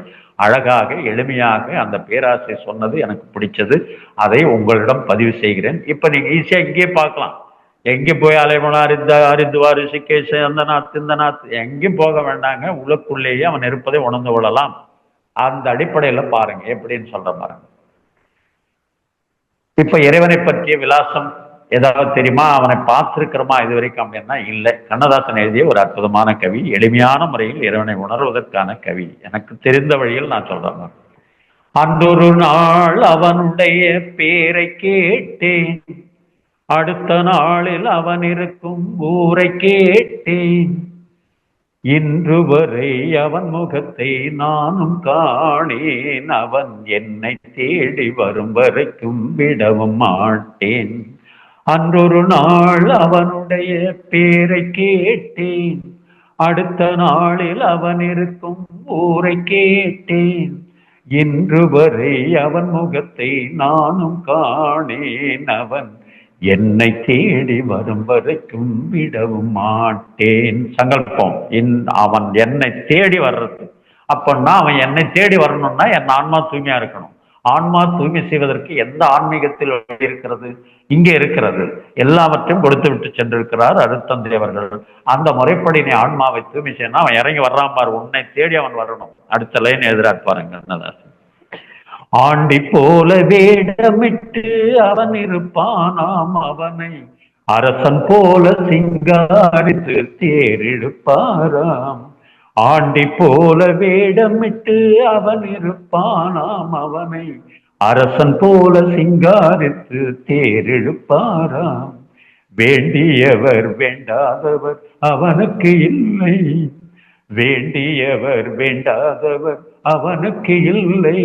அழகாக எளிமையாக அந்த பேராசிரியர் சொன்னது எனக்கு பிடிச்சது. அதை உங்களிடம் பதிவு செய்கிறேன். இப்ப நீங்க ஈஸியா இங்கே பார்க்கலாம். எங்கே போய் அலைமலா அரிந்துவார் ரிஷிகேஷ் அந்த நாத்து இந்த நாத்து எங்கேயும் போக வேண்டாங்க. உள்ளுக்குள்ளேயே அவன் இருப்பதை உணர்ந்து கொள்ளலாம். அந்த அடிப்படையில பாருங்க எப்படின்னு சொல்ற பாருங்க. இப்ப இறைவனை பற்றிய விலாசம் ஏதாவது தெரியுமா? அவனை பார்த்திருக்கிறோமா இது வரைக்கும் அப்படின்னா இல்லை. கண்ணதாசன் எழுதிய ஒரு அற்புதமான கவி, எளிமையான முறையில் இறைவனை உணர்வதற்கான கவி. எனக்கு தெரிந்த வழியில் நான் சொல்றேன். அன்றொரு நாள் அவனுடைய பேரை கேட்டேன், அடுத்த நாளில் அவன் இருக்கும் ஊரை கேட்டேன், இன்று வரை அவன் முகத்தை நானும் காணேன், அவன் என்னை தேடி வரும் வரைக்கும் விடவும் மாட்டேன். அன்றொரு நாள் அவனுடைய பேரை கேட்டேன், அடுத்த நாளில் அவன் இருக்கும் ஊரை கேட்டேன், இன்று வரை அவன் முகத்தை நானும் காணேன், அவன் என்னை தேடி வரும் வரைக்கும் விடவும் மாட்டேன். சங்கல்பம். அவன் என்னை தேடி வர்றது அப்படின்னா, அவன் என்னை தேடி வரணும்னா என் ஆன்மா தூய்மையா இருக்கணும். ஆன்மா தூய்மை செய்வதற்கு எந்த ஆன்மீகத்தில் இருக்கிறது? இங்கே இருக்கிறது. எல்லாவற்றையும் கொடுத்து விட்டு சென்றிருக்கிறார் அருட்தந்தை அவர்கள். அந்த முறைப்படி நீ ஆன்மாவை தூய்மை செய்யணும். அவன் இறங்கி வர்றான் பாரு, உன்னை தேடி அவன் வரணும். அடுத்த லைன் எதிராக பாருங்க கண்ணதாசன். ஆண்டி போல வேடமிட்டு அவன் இருப்பானாம், அவனை அரசன் போல சிங்காரித்து தேரிழுப்பாராம். ஆண்டி போல வேடமிட்டு அவன் இருப்பானாம், அவனை அரசன் போல சிங்காரித்து தேரிழுப்பாராம். வேண்டியவர் வேண்டாதவர் அவனுக்கு இல்லை, வேண்டியவர் வேண்டாதவர் அவனுக்கு இல்லை,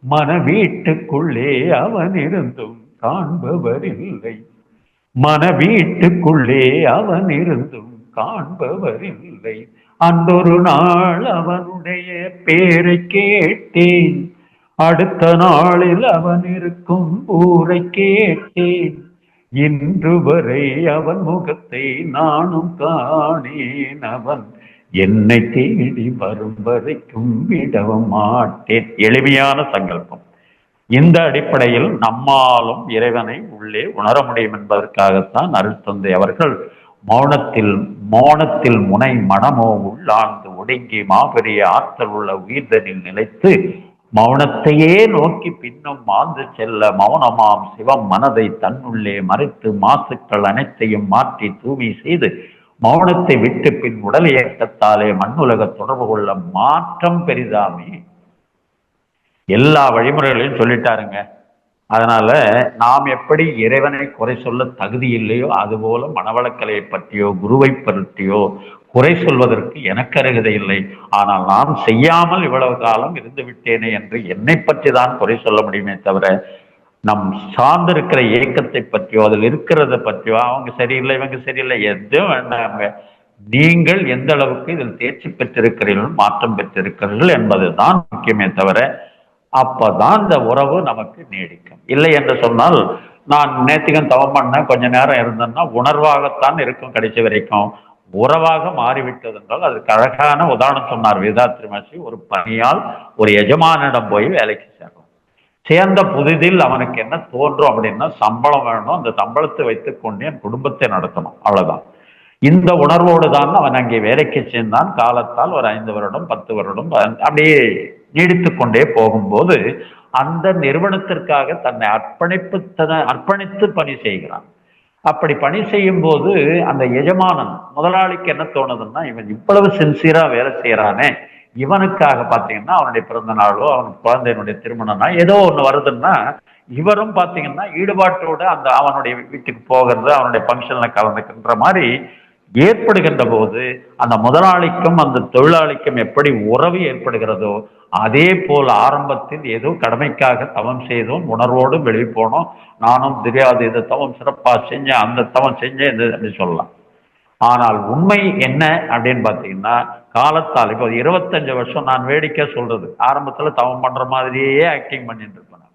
மன வீட்டுக்குள்ளே அவன் இருந்தும் காண்பவர் இல்லை, மன வீட்டுக்குள்ளே அவன் இருந்தும் காண்பவர் இல்லை. அன்றொரு நாள் அவனுடைய பேரை கேட்டேன், அடுத்த நாளில் அவன் இருக்கும் ஊரை கேட்டேன், இன்று வரை அவன் முகத்தை நானும் காணேன், அவன் என்னை தேடி வரும் வரைக்கும் விடவும் மாட்டேன். எளிமையான சங்கல்பம். இந்த அடிப்படையில் நம்மாலும் இறைவனை உள்ளே உணர முடியும் என்பதற்காகத்தான் அருட்தந்தை அவர்கள் மௌனத்தில் முனை மனமோ உள்ளார்ந்து ஒடுங்கி மாபெரிய ஆற்றல் உள்ள உயிர்தனில் நிலைத்து மௌனத்தையே நோக்கி பின்னும் மாந்து செல்ல மௌனமாம் சிவம் மனதை தன்னுள்ளே மறைத்து மாசுக்கள் அனைத்தையும் மாற்றி தூய்மை செய்து மௌனத்தை விட்டு பின் உடல் இயக்கத்தாலே மண்ணுலக தொடர்பு கொள்ள மாற்றம் பெரிதாமே. எல்லா வழிமுறைகளையும் சொல்லிட்டாருங்க. அதனால நாம் எப்படி இறைவனை குறை சொல்ல தகுதி இல்லையோ அதுபோல மனவளக்கலையை பற்றியோ குருவை பற்றியோ குறை சொல்வதற்கு எனக்கு அருகதை இல்லை. ஆனால் நான் செய்யாமல் இவ்வளவு காலம் இருந்து விட்டேனே என்று என்னை பற்றி தான் குறை சொல்ல முடியுமே தவிர நம் சார்ந்திருக்கிற இயக்கத்தை பற்றியோ அதில் இருக்கிறத பற்றியோ அவங்க சரியில்லை இவங்க சரியில்லை எதுவும் வேண்டாங்க. நீங்கள் எந்த அளவுக்கு இதில் தேர்ச்சி பெற்றிருக்கிறீர்கள் மாற்றம் பெற்றிருக்கிறீர்கள் என்பதுதான் முக்கியமே தவிர அப்பதான் இந்த உறவு நமக்கு நீடிக்கும். இல்லை என்று சொன்னால் நான் நேத்திகம் தவம் பண்ண கொஞ்ச நேரம் இருந்தேன்னா உணர்வாகத்தான் இருக்கும் கடைசி வரைக்கும். உறவாக மாறிவிட்டது என்றால் அதுக்கு அழகான உதாரணம் சொன்னார் வேதாத்ரி மகரிஷி. ஒரு பணியால் ஒரு எஜமானிடம் போய் வேலைக்கு சேரும். சேர்ந்த புதிதில் அவனுக்கு என்ன தோன்றும் அப்படின்னா, சம்பளம் வேணும், அந்த சம்பளத்தை வைத்துக் கொண்டு என் குடும்பத்தை நடத்தணும், அவ்வளவுதான். இந்த உணர்வோடு தான் அவன் அங்கே வேலைக்கு சேர்ந்தான். காலத்தால் ஒரு 5 வருடம் 10 வருடம் அப்படியே நீடித்து கொண்டே போகும்போது அந்த நிறுவனத்திற்காக தன்னை அர்ப்பணித்து பணி செய்கிறான். அப்படி பணி செய்யும் போது அந்த எஜமானன் முதலாளிக்கு என்ன தோணுதுன்னா, இவன் இவ்வளவு சின்சியரா வேலை செய்யறானே, இவனுக்காக பாத்தீங்கன்னா அவனுடைய பிறந்த நாளோ அவனுக்கு குழந்தையினுடைய திருமணம்னா ஏதோ ஒண்ணு வருதுன்னா, இவரும் பாத்தீங்கன்னா ஈடுபாட்டோட அந்த அவனுடைய வீட்டுக்கு போகிறது, அவனுடைய பங்கன்ல கலந்துக்கின்ற மாதிரி ஏற்படுகின்ற போது அந்த முதலாளிக்கும் அந்த தொழிலாளிக்கும் எப்படி உறவு ஏற்படுகிறதோ அதே போல் ஆரம்பத்தில் ஏதோ கடமைக்காக தவம் செய்தோம், உணர்வோடு வெளியே போனோம், நானும் தெரியாது இந்த தவம் சிறப்பா செஞ்சேன், அந்த தவம் செஞ்சேன் அப்படி சொல்லலாம். ஆனால் உண்மை என்ன அப்படின்னு பாத்தீங்கன்னா, காலத்தால் இப்போ 25 வருஷம் நான் வேடிக்கை சொல்றது, ஆரம்பத்துல தவம் பண்ற மாதிரியே ஆக்டிங் பண்ணிட்டு இருப்பேன்.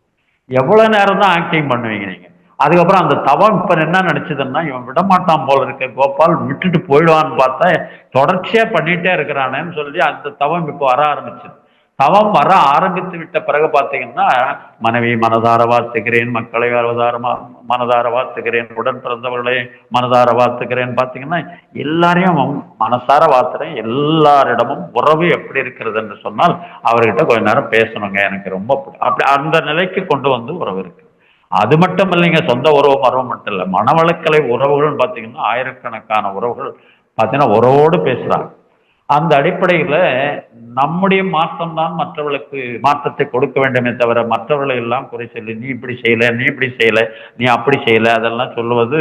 எவ்வளவு நேரம் தான் ஆக்டிங் பண்ணுவீங்க நீங்க? அதுக்கப்புறம் அந்த தவம் இப்ப என்ன நினைச்சதுன்னா, இவன் விடமாட்டான் போல இருக்க, கோபால் விட்டுட்டு போயிடுவான்னு பார்த்தா தொடர்ச்சியா பண்ணிட்டே இருக்கிறானேன்னு சொல்லி அந்த தவம் இப்போ வர ஆரம்பிச்சது. தவம் வர ஆரம்பித்து விட்ட பிறகு பார்த்தீங்கன்னா, மனைவி மனதார வாழ்த்துகிறேன், மக்களை மனதார வாழ்த்துகிறேன், உடன் பிறந்தவர்களை மனதார வாழ்த்துகிறேன், பார்த்தீங்கன்னா எல்லாரையும் மனசார வாழ்த்துறேன். எல்லாரிடமும் உறவு எப்படி இருக்கிறது என்று சொன்னால், அவர்கிட்ட கொஞ்ச நேரம் பேசணுங்க, எனக்கு ரொம்ப அப்படி அந்த நிலைக்கு கொண்டு வந்து உறவு இருக்கு. அது மட்டும் இல்லைங்க, சொந்த உறவு மரபு மட்டும் இல்லை, மனவளக்கலை உறவுகள் பார்த்தீங்கன்னா ஆயிரக்கணக்கான உறவுகள் பார்த்தீங்கன்னா உறவோடு பேசுறாங்க. அந்த அடிப்படையில் நம்முடைய மாற்றம் தான் மற்றவர்களுக்கு மாற்றத்தை கொடுக்க வேண்டுமே தவிர, மற்றவர்களை எல்லாம் குறை சொல்லி நீ இப்படி செய்யல, நீ இப்படி செய்யல, நீ அப்படி செய்யல, அதெல்லாம் சொல்லுவது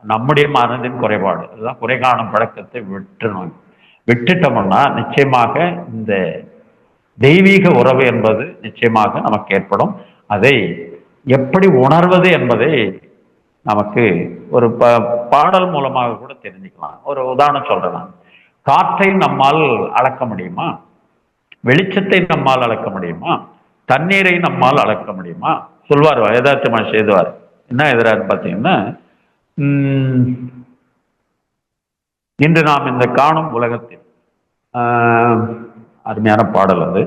நம்முடைய மனதின் குறைபாடு. அதுதான் குறை காணும் பழக்கத்தை விட்டுட்டோம்னா நிச்சயமாக இந்த தெய்வீக உறவு என்பது நிச்சயமாக நமக்கு ஏற்படும். அதை எப்படி உணர்வது என்பதை நமக்கு ஒரு பாடல் மூலமாக கூட தெரிஞ்சுக்கலாம். ஒரு உதாரணம் சொல்றேன். காற்றை நம்மால் அளக்க முடியுமா? வெளிச்சத்தை நம்மால் அளக்க முடியுமா? தண்ணீரை நம்மால் அளக்க முடியுமா? சொல்வார், யதார்த்தமா செய்துவார். என்ன எதிரான்னு பார்த்தீங்கன்னா, இன்று நாம் இந்த காணும் உலகத்தில் அருமையான பாடல் அது.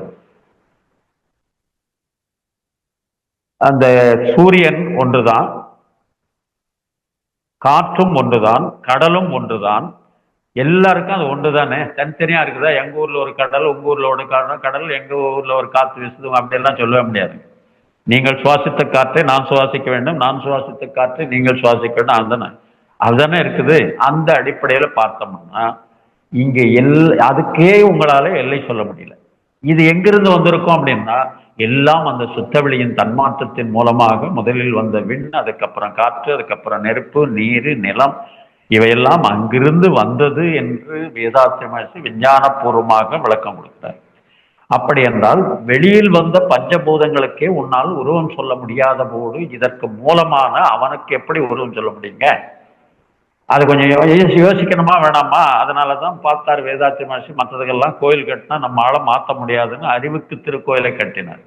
அந்த சூரியன் ஒன்றுதான், காற்றும் ஒன்றுதான், கடலும் ஒன்றுதான், எல்லாருக்கும் அது ஒன்றுதானே. தனித்தனியா இருக்குதா? எங்க ஊர்ல ஒரு கடல், உங்க ஊர்ல ஒரு கடல், எங்க ஊர்ல ஒரு காற்று வீசுது, அப்படியெல்லாம் சொல்லவே முடியாது. நீங்கள் சுவாசித்த காற்றை நான் சுவாசிக்க வேண்டும், நான் சுவாசித்த காற்றை நீங்கள் சுவாசிக்க வேண்டும், அதுதானே இருக்குது. அந்த அடிப்படையில பார்த்தோம்னா இங்க அதுக்கே உங்களால எல்லை சொல்ல முடியல. இது எங்கிருந்து வந்திருக்கும் அப்படின்னா, எல்லாம் அந்த சுத்தவெளியின் தன்மாற்றத்தின் மூலமாக முதலில் வந்த விண், அதுக்கப்புறம் காற்று, அதுக்கப்புறம் நெருப்பு, நீர், நிலம், இவையெல்லாம் அங்கிருந்து வந்தது என்று வேதாத்திரி மகர்ஷி விஞ்ஞானபூர்வமாக விளக்கம் கொடுக்கிறார். அப்படி என்றால் வெளியில் வந்த பஞ்சபூதங்களுக்கே உன்னால் உருவம் சொல்ல முடியாத போது இதற்கு மூலமான அவனுக்கு எப்படி உருவம் சொல்ல முடியுங்க? அது கொஞ்சம் யோசிக்கணுமா வேணாமா? அதனாலதான் பார்த்தார் வேதாத்திரி மகர்ஷி, மற்றதுக்கெல்லாம் கோயில் கட்டினா நம்மளால மாற்ற முடியாதுன்னு அறிவுக்கு திருக்கோயிலை கட்டினார்.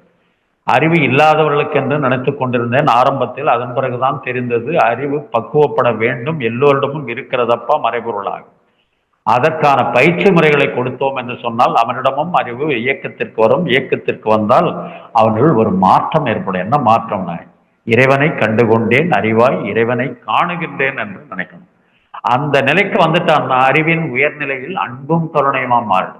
அறிவு இல்லாதவர்களுக்கு என்று நினைத்து கொண்டிருந்தேன் ஆரம்பத்தில். அதன் பிறகுதான் தெரிந்தது அறிவு பக்குவப்பட வேண்டும், எல்லோரிடமும் இருக்கிறதப்பா மறைபொருளாக. அதற்கான பயிற்சி முறைகளை கொடுத்தோம் என்று சொன்னால் அவனிடமும் அறிவு இயக்கத்திற்கு வரும். இயக்கத்திற்கு வந்தால் அவர்கள் ஒரு மாற்றம் ஏற்படும். என்ன மாற்றம்னா, இறைவனை கண்டுகொண்டேன் அறிவாய் இறைவனை காணுகின்றேன் என்று நினைக்கணும். அந்த நிலைக்கு வந்துட்டான்னா அறிவின் உயர்நிலையில் அன்பும் கருணையுமா மாறும்.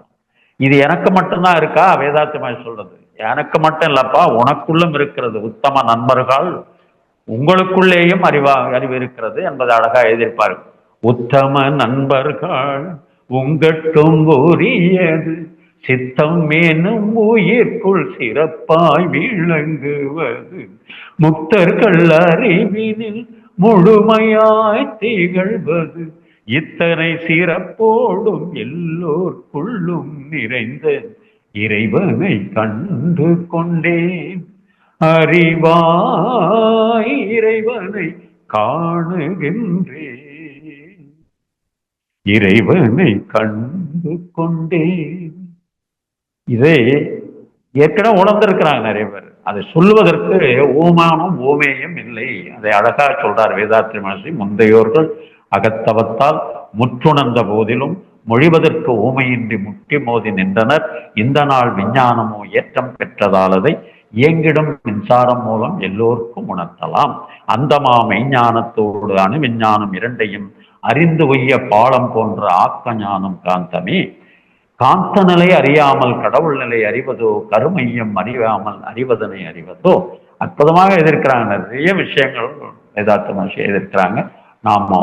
இது எனக்கு மட்டும்தான் இருக்கா? வேதாத்திரி சொல்றது எனக்கு மட்டும் இல்லப்பா, உனக்குள்ளும் இருக்கிறது. உத்தம நண்பர்கள் உங்களுக்குள்ளேயும் அறிவு இருக்கிறது என்பதை அழகா எழுதியிருப்பார்கள். உத்தம நண்பர்கள் உங்கட்டும் உரியது, சித்தம் மேனும் உயிர்க்குள் சிறப்பாய் விளங்குவது, முக்தர்கள் அறிவினில் முழுமையாய் திகழ்வது, இத்தனை சிறப்போடும் எல்லோருக்குள்ளும் நிறைந்த இறைவனை கண்டு கொண்டேன் அறிவாய் இறைவனை காணுகின்றேன், இறைவனை கண்டு கொண்டேன். இதை ஏற்கனவே உணர்ந்திருக்கிறாங்க நிறைய பேர். அதை சொல்லுவதற்கு ஓமானம் ஓமேயம் இல்லை. அதை அழகா சொல்றார் வேதாத்திரி மகர்ஷி. முந்தையோர்கள் அகத்தவத்தால் முற்றுணர்ந்த போதிலும் மொழிவதற்கு ஊமையின்றி முட்டி மோதி நின்றனர். இந்த நாள் விஞ்ஞானமோ ஏற்றம் பெற்றதால் அதை இயங்கிடும் மின்சாரம் மூலம் எல்லோருக்கும் உணர்த்தலாம். அந்தமா மெய்ஞானத்தோடு அணு விஞ்ஞானம் இரண்டையும் அறிந்து உய்ய பாலம் போன்ற ஆக்க ஞானம் காந்தமே. காந்த நிலை அறியாமல் கடவுள் நிலை அறிவதோ, கருமையம் அறியாமல் அறிவதனை அறிவதோ. அற்புதமாக எழுதியிருக்கிறாங்க. நிறைய விஷயங்கள் வேதாந்த மகர்ஷி எழுதியிருக்கிறாங்க. நாம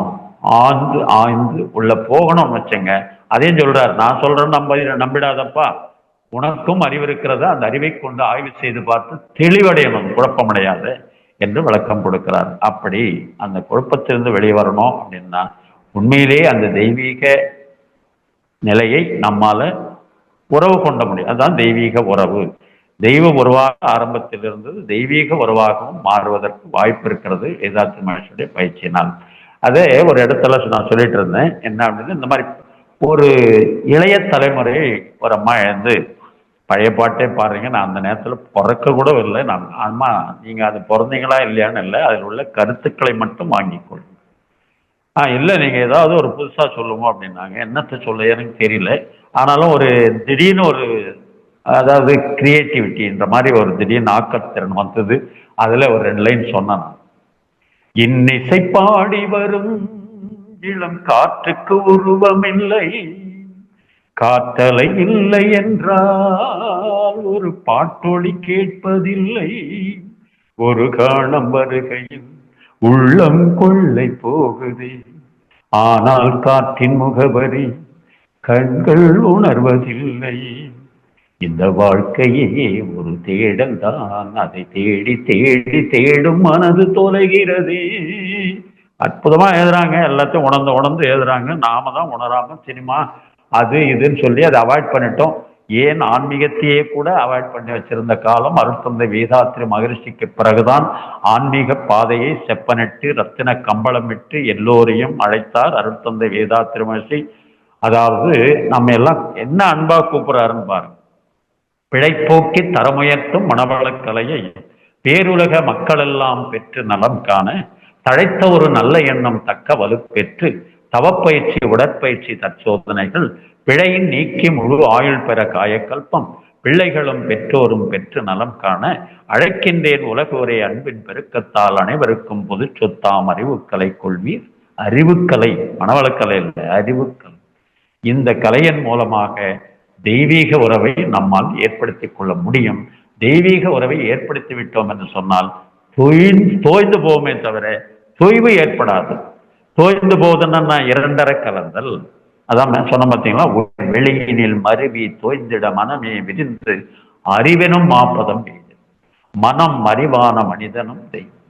ஆழ்ந்து ஆய்ந்து உள்ள போகணும்னு வச்சுங்க. அதையும் சொல்றாரு. நான் சொல்றேன் நம்பிடாதப்பா, உனக்கும் அறிவு இருக்கிறத அந்த அறிவை கொண்டு ஆய்வு செய்து பார்த்து தெளிவடையணும், குழப்பமடையாது என்று விளக்கம் கொடுக்கிறார். அப்படி அந்த குழப்பத்திலிருந்து வெளியே வரணும் அப்படின்னா உண்மையிலேயே அந்த தெய்வீக நிலையை நம்மால உறவு கொண்ட முடியும். அதுதான் தெய்வீக உறவு. தெய்வ உறவாக ஆரம்பத்தில் இருந்தது தெய்வீக உறவாகவும் மாறுவதற்கு வாய்ப்பு இருக்கிறது வேதாந்த மகர்ஷியுடைய பயிற்சியினால். அதே ஒரு இடத்துல நான் சொல்லிட்டு இருந்தேன். என்ன அப்படின்னு, இந்த மாதிரி ஒரு இளைய தலைமுறை ஒரு அம்மா எழுந்து பழைய பாட்டே பாருங்க, நான் அந்த நேரத்தில் பிறக்க கூட இல்லை. நான் அம்மா நீங்க அது பிறந்தீங்களா இல்லையான்னு இல்லை, அதில் உள்ள கருத்துக்களை மட்டும் வாங்கிக்கொள்ளுங்க. இல்லை நீங்க ஏதாவது ஒரு புதுசா சொல்லுங்க அப்படின்னாங்க. என்னத்தை சொல்ல எனக்கு தெரியல. ஆனாலும் ஒரு திடீர்னு ஒரு, அதாவது கிரியேட்டிவிட்டின்ற மாதிரி ஒரு திடீர்னு ஆக்கத்திறன் வந்தது. அதுல ஒரு 2 லைன் சொன்னேன். இன்னிசை பாடி வரும் இளம் காற்றுக்கு உருவமில்லை, காற்றலை இல்லை என்றால் ஒரு பாட்டொலி கேட்பதில்லை, ஒரு காலம் வருகையில் உள்ளம் கொள்ளை போகுது, ஆனால் காற்றின் முகவரி கண்கள் உணர்வதில்லை, இந்த வாழ்க்கையே ஒரு தேடல் தான், அதை தேடி தேடி தேடும் மனது தொலைகிறது. அற்புதமா எழுதுறாங்க. எல்லாத்தையும் உணர்ந்து உணர்ந்து எழுதுறாங்க. நாம தான் உணராம சினிமா அது இதுன்னு சொல்லி அதை அவாய்ட் பண்ணிட்டோம். ஏன் ஆன்மீகத்தையே கூட அவாய்ட் பண்ணி வச்சிருந்த காலம் அருட்தந்தை வேதாத்திரி மகரிஷிக்கு பிறகுதான் ஆன்மீக பாதையை செப்பனிட்டு ரத்தின கம்பளமிட்டு எல்லோரையும் அழைத்தார் அருட்தந்தை வேதாத்திரி மகரிஷி. அதாவது நம்ம எல்லாம் என்ன அன்பா கூப்பிடுறாருன்னு பாருங்க. பிழைப்போக்கி தரமுயர்த்தும் மனவளக்கலையை பேருலக மக்களெல்லாம் பெற்று நலம் காண தழைத்த ஒரு நல்ல எண்ணம் தக்க வலுப்பெற்று தவப்பயிற்சி உடற்பயிற்சி தற்சோதனைகள் பிழையின் நீக்கி முழு ஆயுள் பெற காயக்கல்பம் பிள்ளைகளும் பெற்றோரும் பெற்று நலம் காண அழைக்கின்றேன் உலகோரே அன்பின் பெருக்கத்தால் அனைவருக்கும் பொது சொத்தாம் அறிவுக்கலை கொள்வீர். அறிவுக்கலை, மனவளக்கலை இல்லை, அறிவுக்கலை. இந்த கலையின் மூலமாக தெய்வீக உறவை நம்மால் ஏற்படுத்திக் கொள்ள முடியும். தெய்வீக உறவை ஏற்படுத்தி விட்டோம் என்று சொன்னால் தோய்ந்து போவோமே தவிர தொய்வு ஏற்படாது. தோய்ந்து போவதுன்னா இரண்டரை கலந்தல். அதான் சொன்ன பார்த்தீங்களா, வெளியினில் மருவி தோய்ந்திட மனமே விரிந்து அறிவெனும் மாப்பதம் பெய்து, மனம் அறிவான மனிதனும் தெய்வம்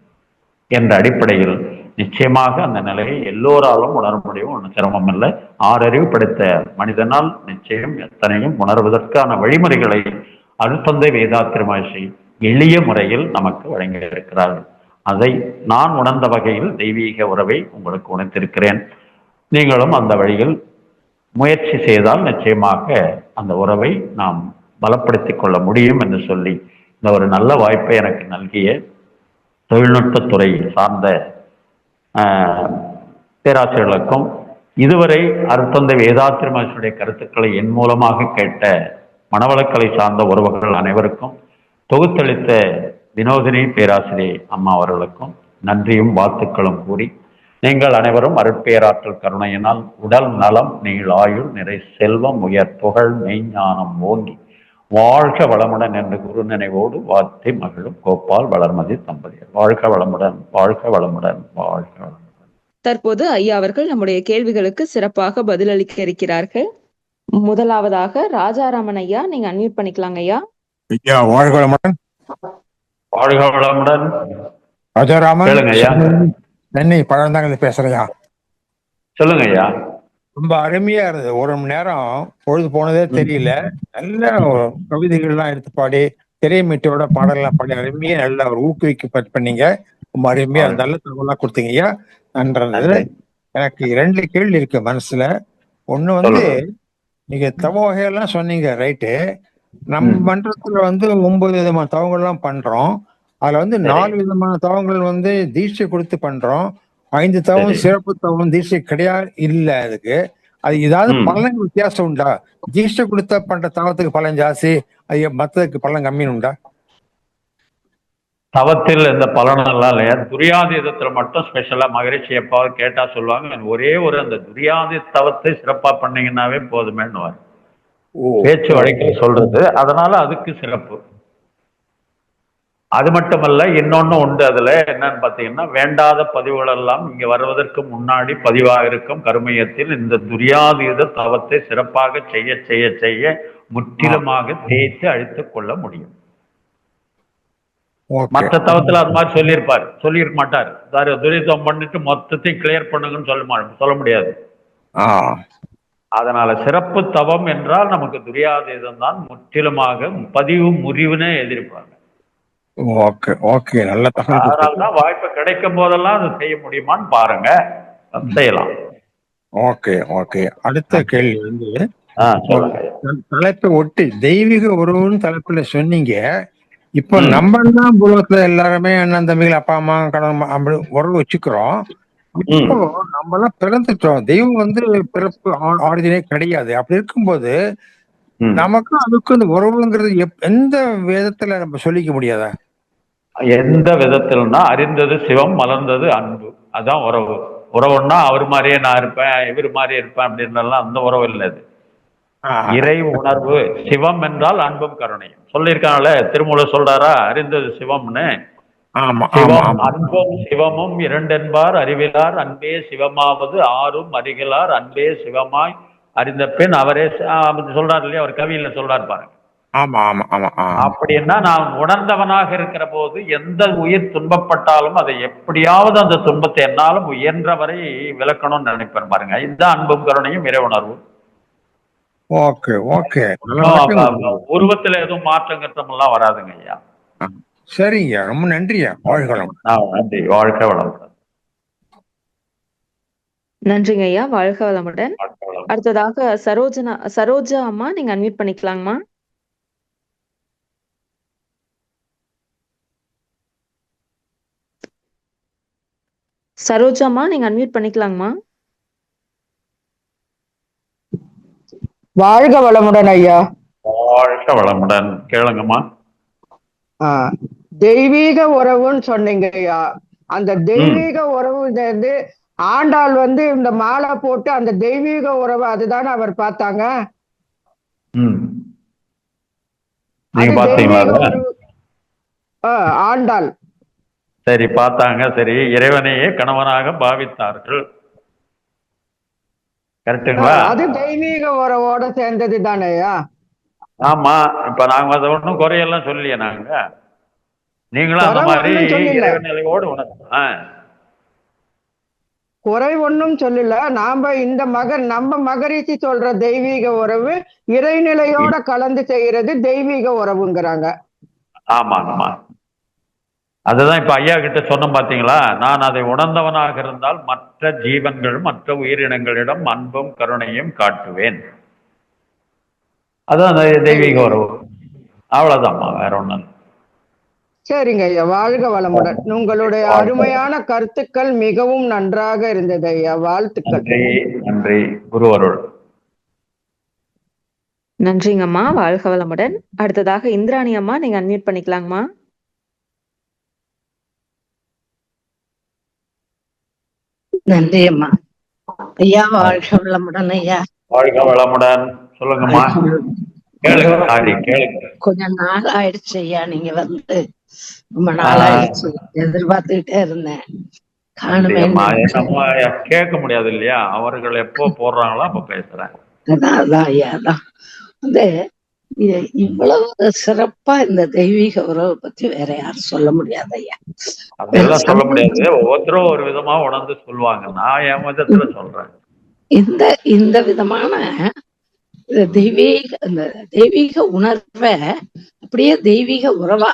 என்ற அடிப்படையில் நிச்சயமாக அந்த நிலையை எல்லோராலும் உணர முடியும். ஒன்றும் சிரமம் இல்லை. 6 அறிவு படைத்த மனிதனால் நிச்சயம் எத்தனையும் உணர்வதற்கான வழிமுறைகளை அருட்தந்தை வேதாத்திரி மகரிஷி எளிய முறையில் நமக்கு வழங்கி இருக்கிறார்கள். அதை நான் உணர்ந்த வகையில் தெய்வீக உறவை உங்களுக்கு உணர்த்திருக்கிறேன். நீங்களும் அந்த வழியில் முயற்சி செய்தால் நிச்சயமாக அந்த உறவை நாம் பலப்படுத்திக் கொள்ள முடியும் என்று சொல்லி இந்த ஒரு நல்ல வாய்ப்பை எனக்கு நல்கிய தொழில்நுட்பத்துறை சார்ந்த பேராசிரியர்களுக்கும் இதுவரை அருட்தந்தை வேதாத்திரி மகரிஷியுடைய கருத்துக்களை என் மூலமாக கேட்ட மனவளக்கலை சார்ந்த உறவுகள் அனைவருக்கும், தொகுத்தளித்த வினோதினி பேராசிரியர் அம்மா அவர்களுக்கும் நன்றியும் வாழ்த்துக்களும் கூறி, நீங்கள் அனைவரும் அருட்பேராற்றல் கருணையினால் உடல் நலம், நீள் ஆயுள், நிறை செல்வம், உயர் புகழ், மெய்ஞானம் ஓங்கி வாழ்க வளமுடன் என்று குரு நினைவோடு வாழ்த்தி மகிழும் கோபால் வளர்மதி தம்பதியர். வாழ்க வளமுடன், வாழ்க வளமுடன், வாழ்க வளமுடன். தற்போது ஐயா அவர்கள் நம்முடைய கேள்விகளுக்கு சிறப்பாக பதிலளிக்க இருக்கிறார்கள். முதலாவதாக ராஜாராமன் ஐயா, நீங்க அன்மியூட் பண்ணிக்கலாங்க ஐயா. ஐயா வாழ்க வளமுடன். வாழ்க வளமுடன். ராஜாராமன் ஐயா. சென்னை பழந்தாங்க பேசுறையா. சொல்லுங்க ஐயா. ரொம்ப அருமையா இருந்தது. 1 மணி நேரம் பொழுது போனதே தெரியல. நல்ல கவிதைகள்லாம் எடுத்து பாடி திரைமீட்டோட பாடலாம் பாடி அருமையா நல்லா ஒரு ஊக்குவிக்க பண்ணீங்க. ரொம்ப அருமையா நல்ல தகவலாம் கொடுத்தீங்க ஐயா. நன்றது. எனக்கு 2 கேள்வி இருக்கு மனசுல. ஒண்ணு நீங்க தவ வகையெல்லாம் சொன்னீங்க, ரைட்டு. நம்ம மன்றத்துல 9 விதமான தவங்கள்லாம் பண்றோம். அதுல 4 விதமான தவங்கள் தீட்சை கொடுத்து பண்றோம். 5 தவம் சிறப்பு தவம் தீட்சை கிடையாது இல்ல. அதுக்கு அது ஏதாவது பலன் வித்தியாசம் உண்டா? தீட்சை கொடுத்த பண்ற தவத்துக்கு பலன் ஜாஸ்தி, அது மத்ததுக்கு பலன் கம்மின்னு உண்டா? தவத்தில் இந்த பலனெல்லாம் இல்லையா, துரியாதீதத்துல மட்டும் ஸ்பெஷலா மகரிஷி எப்பாவது கேட்டா சொல்லுவாங்க, ஒரே ஒரு அந்த துரியாதி தவத்தை சிறப்பா பண்ணீங்கன்னாவே போதுமேன்னு ஓ பேச்சு வழக்கில் சொல்றது. அதனால அதுக்கு சிறப்பு. அது மட்டுமல்ல, இன்னொன்னு உண்டு. அதுல என்னன்னு பாத்தீங்கன்னா, வேண்டாத பதிவுகள் எல்லாம் இங்க வருவதற்கு முன்னாடி பதிவாக இருக்கும் கருமையத்தில் இந்த துரியாதீத தவத்தை சிறப்பாக செய்ய செய்ய செய்ய முற்றிலுமாக தேய்த்து அழித்துக் கொள்ள முடியும். ஓகே. மற்ற தவத்துல அது மாதிரி சொல்லியிருப்பார், சொல்லியிருக்க மாட்டார். துரிதம் பண்ணிட்டு மொத்தத்தையும் கிளியர் பண்ணுங்கன்னு சொல்ல முடியாது. அதனால சிறப்பு தவம் என்றால் நமக்கு துரியாதீதம் தான் முற்றிலுமாக பதிவு முறிவுனே எழுதியிருப்பாங்க. ஓகே ஓகே, நல்ல தகவல். அதனால்தான் வாய்ப்பு கிடைக்கும் போதெல்லாம் அது செய்ய முடியுமான்னு பாருங்க, செய்யலாம். Okay okay. அடுத்த கேள்வி வந்து சொல்லுங்க. தலைப்பை ஒட்டி தெய்வீக உறவுன்னு தலைப்புல சொன்னீங்க. இப்போ ம். நம்ம தான் பூலோகத்துல எல்லாருமே அண்ணன் தம்பிகள் அப்பா அம்மா கடன் அப்படி உறவு வச்சுக்கிறோம். இப்போ நம்ம எல்லாம் பிறந்துட்டோம். தெய்வம் வந்து பிறப்பு ஆரிஜினே கிடையாது. அப்படி இருக்கும்போது நமக்கும் அதுக்கும் இந்த உறவுங்கிறது எந்த விதத்துல நம்ம சொல்லிக்க முடியாதா? எந்த விதத்தில்னா, அறிந்தது சிவம், மலர்ந்தது அன்பு. அதான் உறவு. உறவுன்னா அவர் மாதிரியே நான் இருப்பேன், இவர் மாதிரி இருப்பேன் அப்படின்றலாம் அந்த உறவு இல்லை. அது இறை உணர்வு. சிவம் என்றால் அன்பும் கருணையும் சொல்லியிருக்காங்களே, திருமூலர் சொல்றாரா, அறிந்தது சிவம்னு. சிவம் அன்பும் சிவமும் இரண்டென்பார் அறிவிலார், அன்பே சிவமாவது ஆறும் அறிகிறார், அன்பே சிவமாய் அறிந்த பின் அவரே சொல்றாரு இல்லையா, அவர் கவியில சொல்றாரு பாருங்க. அப்படின்னா நான் உணர்ந்தவனாக இருக்கிற போது எந்த உயிர் துன்பப்பட்டாலும் அதை எப்படியாவது அந்த துன்பத்தை என்னாலும் உயர்ந்தவரை விளக்கணும்னு நினைப்பேன் பாருங்க. இதுதான் அன்பும் கருணையும் இறை உணர்வு. Okay okay. உருவத்துல எதுவும் மாற்றம் கட்டம் எல்லாம் வராதுங்க ஐயா. சரிங்க, ரொம்ப நன்றியா. வாழ்க வளமுடன். நன்றி, வாழ்க வளமுடன். நன்றிங்க ஐயா, வாழ்க வளமுடன். அடுத்ததாக சரோஜா அம்மா, நீங்க அன்மியூட் பண்ணிக்கலாங்கம்மா. சரோஜாமா, நீங்க அன்மியூட் பண்ணிக்கலாங்கம்மா. வாழ்க வளமுடன் ஐயா. வாழ்க வளமுடன். கேளுங்கம்மா. தெய்வீக உறவுன்னு சொன்னீங்க ஐயா. அந்த தெய்வீக உறவு வந்து ஆண்டாள் வந்து இந்த மாலை போட்டு அந்த தெய்வீக உறவு அதுதானே அவர் பார்த்தாங்க. ஆண்டாள் சரி பார்த்தாங்க. சரி, இறைவனையே கணவனாக பாவித்தார்கள். கரெக்டுங்களா? அது தெய்வீக உறவோட சேர்ந்தது தானேயா? ஆமா. இப்ப நாங்க அதை ஒன்றும் குறையெல்லாம் சொல்லியே. நாங்க நீங்களும் அந்த மாதிரி இறைவனையோடு குறை ஒன்னும் சொல்லல. நாம இந்த நம்ம மகரிஷி சொல்ற தெய்வீக உறவு இறைநிலையோட கலந்து செய்யறது தெய்வீக உறவுங்கிறாங்க. ஆமா ஆமா, அதுதான் இப்ப ஐயா கிட்ட சொன்ன பாத்தீங்களா. நான் அதை உணர்ந்தவனாக இருந்தால் மற்ற ஜீவன்கள் மற்ற உயிரினங்களிடம் அன்பும் கருணையும் காட்டுவேன். அதுதான் அந்த தெய்வீக உறவு. அவ்வளவுதான்மா, வேற ஒண்ணு. சரிங்க ஐயா, வாழ்க வளமுடன். உங்களுடைய அருமையான கருத்துக்கள் மிகவும் நன்றாக இருந்தது ஐயா. வாழ்த்துக்கள். நன்றி. குரு அருள். நன்றிங்கம்மா, வாழ்க வளமுடன். அடுத்ததாக இந்திராணி அம்மா, நீங்க அன்மியூட் பண்ணிக்கலாங்கம்மா. நன்றி அம்மா. ஐயா வாழ்க வளமுடன். ஐயா வாழ்க வளமுடன். சொல்லுங்கம்மா. கொஞ்ச நாள் ஆயிடுச்சு ஐயா, நீங்க வந்து ரொம்ப நாள் ஆயிடுச்சு, எதிர்பார்த்துக்கிட்டே இருந்தேன். கேட்க முடியாது இல்லையா, அவர்கள் எப்போ போடுறாங்களோ அப்ப பேசுறேன். அதான் ஐயா, அதான் வந்து இவ்வளவு சிறப்பா இந்த தெய்வீக உறவை பத்தி வேற யாரும் சொல்ல முடியாது ஐயா. அதெல்லாம் சொல்ல முடியாது, ஒவ்வொருத்தரும் ஒரு விதமா உணர்ந்து சொல்லுவாங்க. நான் என் விதத்துல சொல்றேன். இந்த விதமான தெய்வீக உணர்வை அப்படியே தெய்வீக உறவா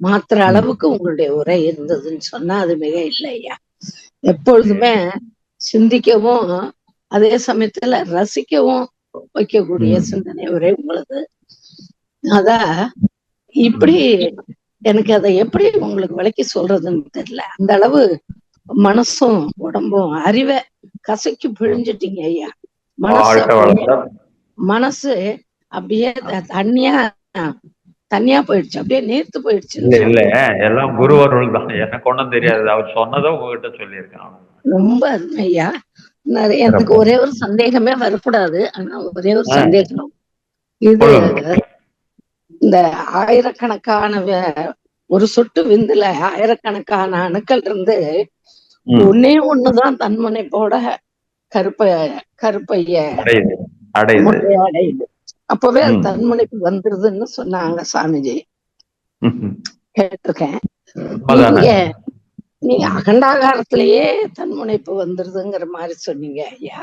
மாத்திர அளவுக்கு உங்களுடைய உரை இருந்ததுன்னு சொன்னா அது மிக இல்லை ஐயா. எப்பொழுதுமே சிந்திக்கவும் அதே சமயத்துல ரசிக்கவும் வைக்கக்கூடிய சிந்தனை உரை உங்களது. இப்படி எனக்கு அதை எப்படி உங்களுக்கு விளக்கி சொல்றதுன்னு தெரியல. அந்த அளவு மனசும் உடம்பும் அறிவை கசக்கி பிழிஞ்சிட்டீங்க ஐயா. மனசு அப்படியே தண்ணியா தனியா போயிடுச்சு, அப்படியே நேர்த்து இல்ல போயிடுச்சுன்னு இல்ல சொல்றேன். எல்லாம் குரு அருள் தான். எனக்கு ஒண்ணும் தெரியாது. அவர் சொன்னதை உங்ககிட்ட சொல்லியிருக்கேன். ரொம்ப அருமையா. எனக்கு சிறப்பு. ஒரே ஒரு சந்தேகமே வரக்கூடாது, ஆனா ஒரே ஒரு ஆ, சந்தேகம். இது சொல்லுங்க. இந்த ஆயிரக்கணக்கான ஒரு சொட்டு விந்துல ஆயிரக்கணக்கான அணுக்கள் இருந்து ம். ஒன்னே ஒண்ணுதான் தன்முனைப்போட கருப்பை கருப்பைய அடையுது அடையுது. முட்டைய அடையுது. அப்பவே அது ம். தன்முனைப்பு வந்துருதுன்னு சொன்னாங்க சாமிஜி, ம். கேட்டிருக்கேன். உண்மைதானே? நீங்க நீங்க அகண்டாகாரத்திலேயே தன்முனைப்பு வந்துருதுங்கிற மாதிரி சொன்னீங்க ஐயா.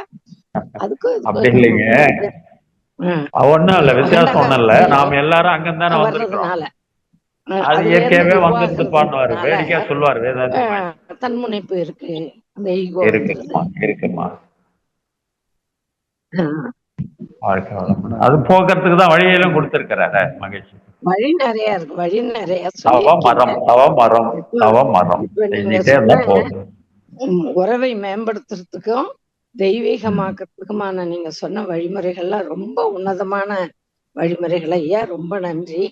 அதுக்கும் அப்படி இதுக்கும் இல்லைங்க. ஒண்ணும் இல்ல, வித்தியாசம் ஒண்ணும் இல்ல. அகண்டாகாரத்திலேயே நாம எல்லாரும் அங்கந்தானே வந்திருக்கிறோம். வர்றதுனால அது அதுல இருந்து இயற்கையாவே வந்துருந்துப்பான்னு உருவாகிறதுனால வேடிக்கையா சொல்லுவாரு வேதாத்திரி. தன்முனைப்பு இருக்கு, அந்த ஈகோ வந்துருது. இருக்குமா இருக்குமா. ஆஹ் வாழ்க்கை வளமுடன். அது போக்குறதுக்கு தான் வழியெல்லாம் கொடுத்திருக்கிறாரு மகிழ்ச்சி. வழி நிறைய இருக்கு, வழி நிறைய தவ மரம் சொல்லியிருக்கீங்க. தவ மரம் இப்ப தவ மரம் இப்ப நீங்க செஞ்சுட்டே இருந்தா சொன்ன போதும். உறவை மேம்படுத்துறதுக்கும் தெய்வீகமாக்குறதுக்குமான நீங்க சொன்ன வழிமுறைகள்லாம் ரொம்ப உன்னதமான வழிமுறைகள் ஐயா. ரொம்ப நன்றி.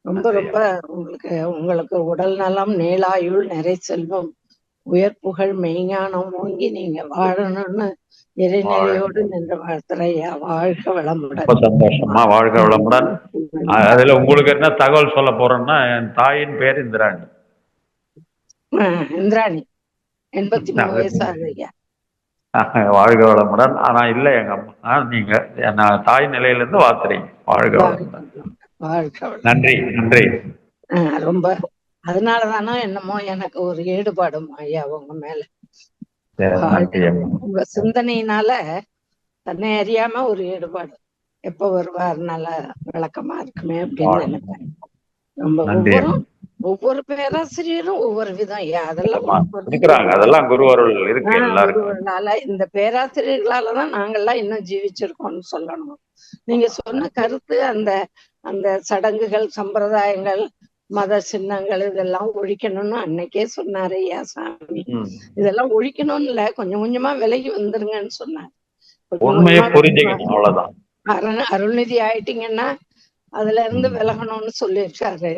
ரொம்ப நன்றி. ரொம்ப உங்களுக்கு உங்களுக்கு உடல் நலம், நீளாயுள், நிறை செல்வம், உயர் புகழ், மெய்ஞானம் ஓங்கி நீங்க வாழணும்னு இறைநிலையோடு நின்று வாழ்த்துற ஐயா. வாழ்க வளமுடன். ரொம்ப சந்தோஷமா. வாழ்க வளமுடன். அதுல உங்களுக்கு என்ன தகவல் சொல்ல போறேன்னா, என் தாயின் பேர் இந்திராணி. இந்திராணி 83 வயசு ஆகுது ஐயா. வாழ்க வளமுடன். ஆனா இல்ல எங்க அம்மா, நீங்க என்ன தாய் நிலையில இருந்து வாழ்த்துறீங்க. வாழ்க வளமுடன். வாழ்க வளமுடன். நன்றி நன்றி. ரொம்ப அதனாலதானோ என்னமோ எனக்கு ஒரு ஈடுபாடும் ஐயா உங்க மேல. நன்றி அம்மா. உங்க சிந்தனையினால தன்னை அறியாம ஒரு ஈடுபாடு. எப்ப வருவார், நல்ல விளக்கமா இருக்குமே அப்படின்னு நினைப்பேன். ரொம்ப நன்றி. ஒவ்வொரு பேராசிரியரும் ஒவ்வொரு விதம் ஐயா. இருக்கிறாங்க, அதெல்லாம் குரு அருள் இருக்கு எல்லாருக்கும். குருவர்களால, இந்த பேராசிரியர்களாலதான் நாங்கெல்லாம் இன்னும் ஜீவிச்சிருக்கோம்னு சொல்லணும். நீங்க சொன்ன கருத்து, அந்த அந்த சடங்குகள், சம்பிரதாயங்கள், மத சின்னங்கள் இதெல்லாம் ஒழிக்கணும்னு அன்னைக்கே சொன்னாரு ஐயா சாமி. இதெல்லாம் ஒழிக்கணும்னு இல்ல, கொஞ்சம் கொஞ்சமா விலகி வந்துருங்கன்னு சொன்னார். உண்மையை புரிஞ்சுக்கணும், அவ்வளவுதான். அருள்நிதி ஆயிட்டீங்கன்னா அதுல இருந்து விலகணும்னு சொல்லியிருக்காரு.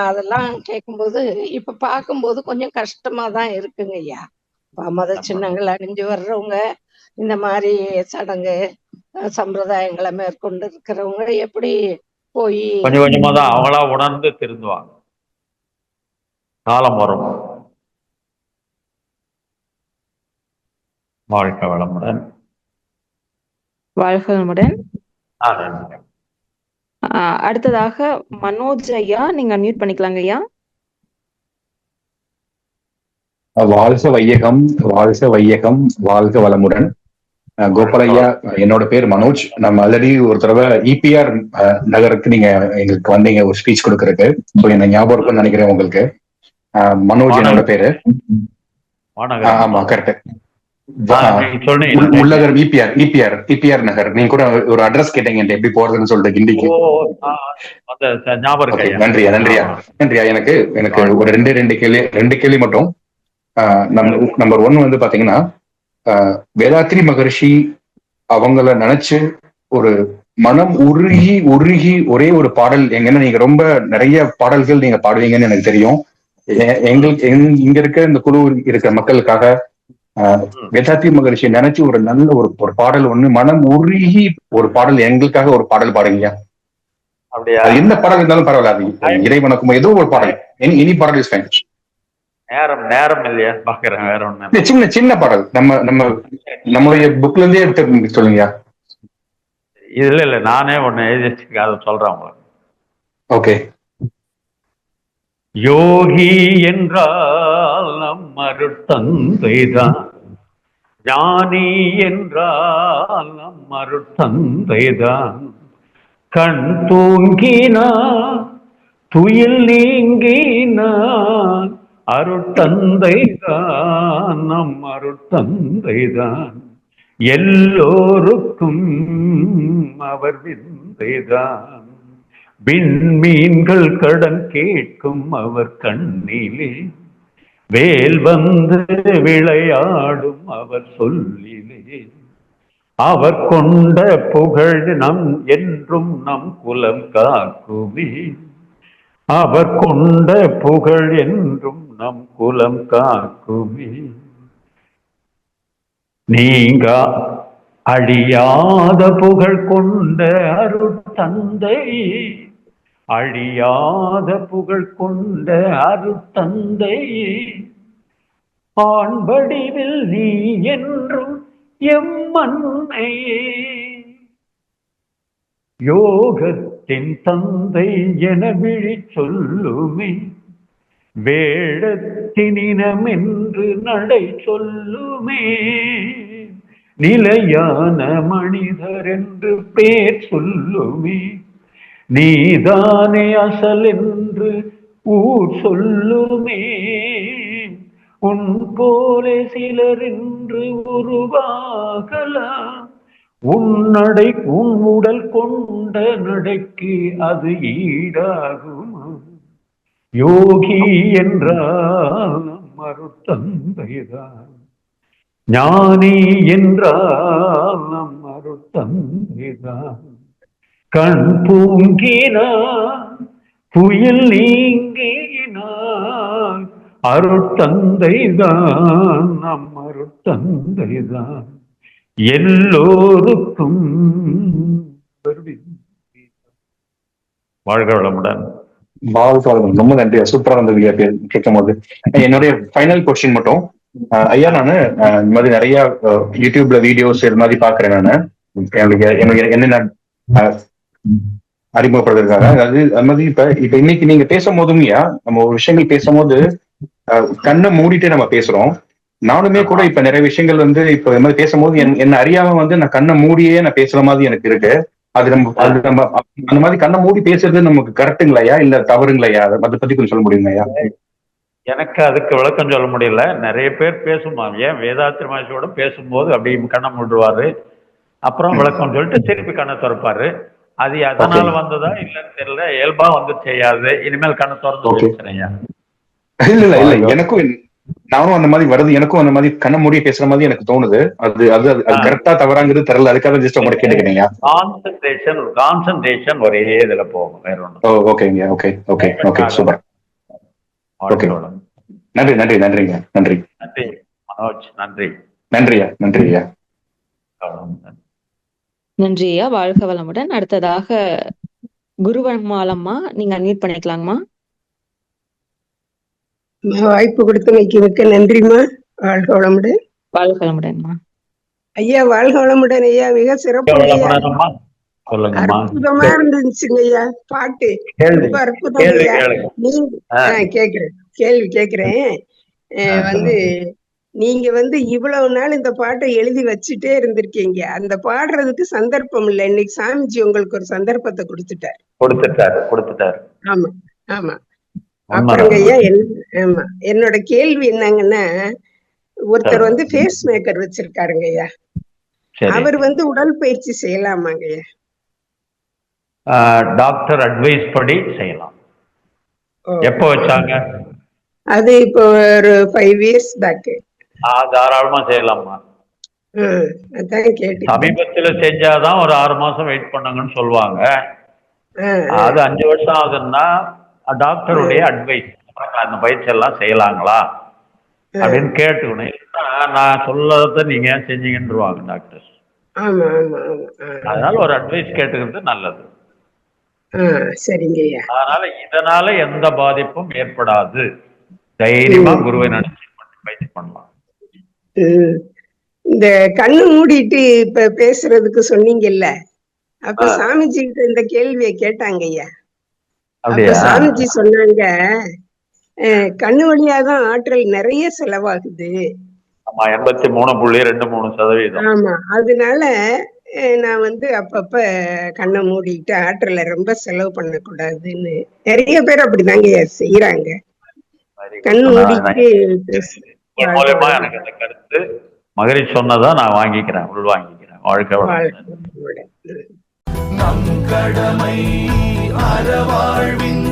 அதெல்லாம் கேட்கும்போது இப்ப பார்க்கும்போது கொஞ்சம் கஷ்டமா தான் இருக்குங்க ஐயா. மத சின்னங்கள் அணிஞ்சு வர்றவங்க, இந்த மாதிரி சடங்கு சம்பிரதாயங்களை மேற்கொண்டு இருக்கிறவங்க எப்படி போய் கொஞ்சம் கொஞ்சமா தான் அவங்களா உணர்ந்து திருந்துவாங்க. காலம் வரும். வாழ்க வளமுடன். வாழ்க வளமுடன். நன்றி. அடுத்ததாக மனோஜ் ஐயா, நீங்க அன்மியூட் பண்ணிக்கலாங்க ஐயா. வாழ்க வையகம், வாழ்க வையகம், வாழ்க வளமுடன். கோபாலையா, என்னோட பேர் மனோஜ். நம்ம ஆல்ரெடி ஒரு தடவை இபிஆர் நகருக்கு நீங்க எங்களுக்கு வந்தீங்க ஒரு ஸ்பீச் கொடுக்கறதுக்கு. ஸோ என்ன ஞாபகம் இருக்குன்னு நினைக்கிறேன் உங்களுக்கு. மனோஜ் என்னோட பேரு. ஆமா கரெக்ட். உள்ளகர் இபிஆர் நகர். நீங்க கூட ஒரு அட்ரஸ் கேட்டீங்க எப்படி போறதுன்னு சொல்லிட்டு கிண்டிக்கு. நன்றியா நன்றியா நன்றியா. எனக்கு ஒரு ரெண்டு கேள்வி மட்டும். நம்பர் 1 வந்து பாத்தீங்கன்னா, வேதாத்ரி மகரிஷி அவங்கள நினைச்சு ஒரு மனம் உருகி ஒரே ஒரு பாடல் எங்கன்னா, நீங்க ரொம்ப நிறைய பாடல்கள் நீங்க பாடுவீங்கன்னு எனக்கு தெரியும். எங்களுக்கு இங்க இருக்க இந்த குழு இருக்கிற மக்களுக்காக வேதாத்ரி மகரிஷி நினைச்சு ஒரு நல்ல ஒரு பாடல் ஒண்ணு, மனம் உருகி ஒரு பாடல் எங்களுக்காக ஒரு பாடல் பாடுங்க. எந்த பாடல் இருந்தாலும் பரவாயில்ல, இறைவனுக்கும் ஏதோ ஒரு பாடல், எனி பாடல் இஸ் ஃபைன். நேரம் இல்லையா பாக்குறேன். வேற ஒண்ணு சின்ன பாடல் நம்மளுடைய புக்ல இருந்தே எடுத்து சொல்லுங்க. இல்ல நானே ஒண்ணு எழுதி அதை சொல்றேன். ஓகே. யோகி என்றால் நம் அருட்தந்தைதான், ஞானி என்றால் நம் அருட்தந்தைதான், கண் தூங்கினான் துயில் நீங்கினான் அருட்தந்தைதான், நம் அருட்தந்தைதான், எல்லோருக்கும் அவர் விந்தைதான், விண்மீன்கள் கடன் கேட்கும் அவர் கண்ணிலே, வேல் வந்து விளையாடும் அவர் சொல்லிலே, அவர் கொண்ட புகழ் என்றும் நம் குலம் காக்குமே. அவர் கொண்ட புகழ் என்றும் நம் குலம் காக்குமே. நீங்க அழியாத புகழ் கொண்ட அருட்தந்தை, அழியாத புகழ் கொண்ட அருட்தந்தை, ஆண் வடிவில் நீ என்றும் எம்மன்னை, யோகத்தின் தந்தை என விழி சொல்லுமே, வேடத்தினினம் என்று நடை சொல்லுமே, நிலையான மனிதர் என்று பேர் சொல்லுமே, நீதானே அசல் என்று ஊர் சொல்லுமே, உன் போல சிலர் என்று உருவாகலாம், உன் உடல் கொண்ட நடைக்கு அது ஈடாகுமா? யோகி என்றால் மறுத்தந்தைதான், ஞானி என்றால் நம் அருட்தந்தைதான். கண் பூங்கினான் புயல் நீங்கினான், அருட்தந்தைதான் நம் அருட்தந்தைதான், எல்லோருக்கும் வாழ்க வளமுடன். ரொம்ப நன்றி. சூப்பரா இருந்தது கேட்கும் போது. என்னுடைய ஃபைனல் கொஸ்டின் மட்டும், ஐயா, நானு இந்த மாதிரி நிறைய யூடியூப்ல வீடியோஸ் இது மாதிரி பாக்குறேன். நானு எனக்கு என்னென்ன அறிமுகப்படுறதுக்காக, அதாவது அது மாதிரி இப்ப இன்னைக்கு நீங்க பேசும்போதும் ஐயா, நம்ம ஒரு விஷயங்கள் பேசும்போது கண்ணை மூடிட்டு நம்ம பேசுறோம். நானுமே கூட இப்ப நிறைய விஷயங்கள் வந்து இப்ப இது மாதிரி பேசும்போது என்ன அறியாம வந்து நான் கண்ணை மூடியே நான் பேசுற மாதிரி எனக்கு இருக்கு. அது நம்ம அந்த மாதிரி கண்ணை மூடி பேசுறது நமக்கு கரெக்டுங்களையா இல்ல தவறுங்களையா? அதை பத்தி கொஞ்சம் சொல்ல முடியுங்கய்யா? எனக்கு அதுக்கு விளக்கம் சொல்ல முடியல. நிறைய பேர் பேசுவாங்க, ஏன் வேதாத்திரி மகர்ஷியோட பேசும்போது அப்படி கண்ணை மூடுவாரு, அப்புறம் விளக்கம் சொல்லிட்டு திருப்பி கண்ணை திறப்பாரு. அது அதனால வந்ததா இல்லன்னு தெரியல, இயல்பா வந்து செய்யாது. இனிமேல் கண்ணை திறந்து பேசுறேன். இல்ல இல்ல, எனக்கும் நானும் அந்த மாதிரி வருது, எனக்கும் அந்த மாதிரி கண்ண மூடிய பேசுற மாதிரி எனக்கு தோணுது. அது அது கரெக்டா தவறாங்கிறது தெரியல, அதுக்காக ஜஸ்ட் உங்களை கேட்டுக்கிறீங்க. கான்சென்ட்ரேஷன் ஒரே இதுல போகும், வேற ஒன்று. ஓகேங்க, okay okay okay, super. Okay, நன்றி நன்றி நன்றிங்க, நன்றி நன்றி மனோஜ், நன்றி நன்றியா, நன்றியா. நன்றி ஐயா, வாழ்க வளமுடன். அடுத்ததாக குருவம்மாளம்மா, நீங்க அன்மியூட் பண்ணிக்கலாங்கம்மா. வாய்ப்பு கொடுத்தமைக்கு மிக்க நன்றிமா. வாழ்க வளமுடன். வாழ்க வளமுடன்மா. ஐயா வாழ்க வளமுடன் ஐயா. மிக சிறப்பு, அற்புதமா இருந்துச்சுங்க ஐயா பாட்டு, ரொம்ப அற்புதம் ஐயா. நீங்க கேள்வி கேக்குறேன். வந்து நீங்க வந்து இவ்வளவு நாள் இந்த பாட்டை எழுதி வச்சுட்டே இருந்திருக்கீங்க, அந்த பாடுறதுக்கு சந்தர்ப்பம் இல்லை. இன்னைக்கு சாமிஜி உங்களுக்கு ஒரு சந்தர்ப்பத்தை கொடுத்துட்டாரு. ஆமா ஆமா. அப்புறங்க ஐயா, ஆமா, என்னோட கேள்வி என்னங்கன்னா, ஒருத்தர் வந்து பேஸ் மேக்கர் வச்சிருக்காருங்க ஐயா, அவர் வந்து உடற்பயிற்சி செய்யலாமாங்க ஐயா? டாக்டர் அட்வைஸ் படி செய்யலாம். எப்போ வச்சாங்க? அது இப்போ ஒரு 5 years பேக். தாராளமா செய்யலாமா? அதான் கேட்டு. சமீபத்துல செஞ்சாதான் ஒரு 6 மாசம் வெயிட் பண்ணுங்கன்னு சொல்லுவாங்க. அது 5 வருஷம் ஆகுதுன்னா டாக்டருடைய அட்வைஸ், அந்த பயிற்சி எல்லாம் செய்யலாங்களா அப்படின்னு கேட்டுக்கணும். நான் சொல்லத நீங்க செஞ்சீங்கன்றுவாங்க டாக்டர். அதனால ஒரு அட்வைஸ் கேட்டுக்கிறது நல்லது. சரிங்க. அதனால இதனால எந்த பாதிப்பும் ஏற்படாது. தைரியமா குருவை நினைச்சு பயிற்சி பண்ணலாம். இந்த கண்ணு மூடிட்டு இப்ப பேசுறதுக்கு சொன்னீங்கல்ல, அப்ப சாமிஜி கிட்ட இந்த கேள்வியை கேட்டாங்க ஐயா. சாமிஜி சொன்னாங்க, கண்ணு வழியாதான் ஆற்றல் நிறைய செலவாகுது. 83.23%. ஆமா, அதனால நான் வந்து அப்பப்ப கண்ணை மூடிட்டு ஆற்றலை ரொம்ப செலவு பண்ணக்கூடாதுன்னு நிறைய பேர் அப்படிதாங்க செய்யறாங்க. கண்ணு மூடிட்டு மூலமா எனக்கு அந்த கருத்து மகரிஷி சொன்னதா நான் வாங்கிக்கிறேன், உள் வாங்கிக்கிறேன். வாழ்க்கை நம் கடமை அறவாழ்வின்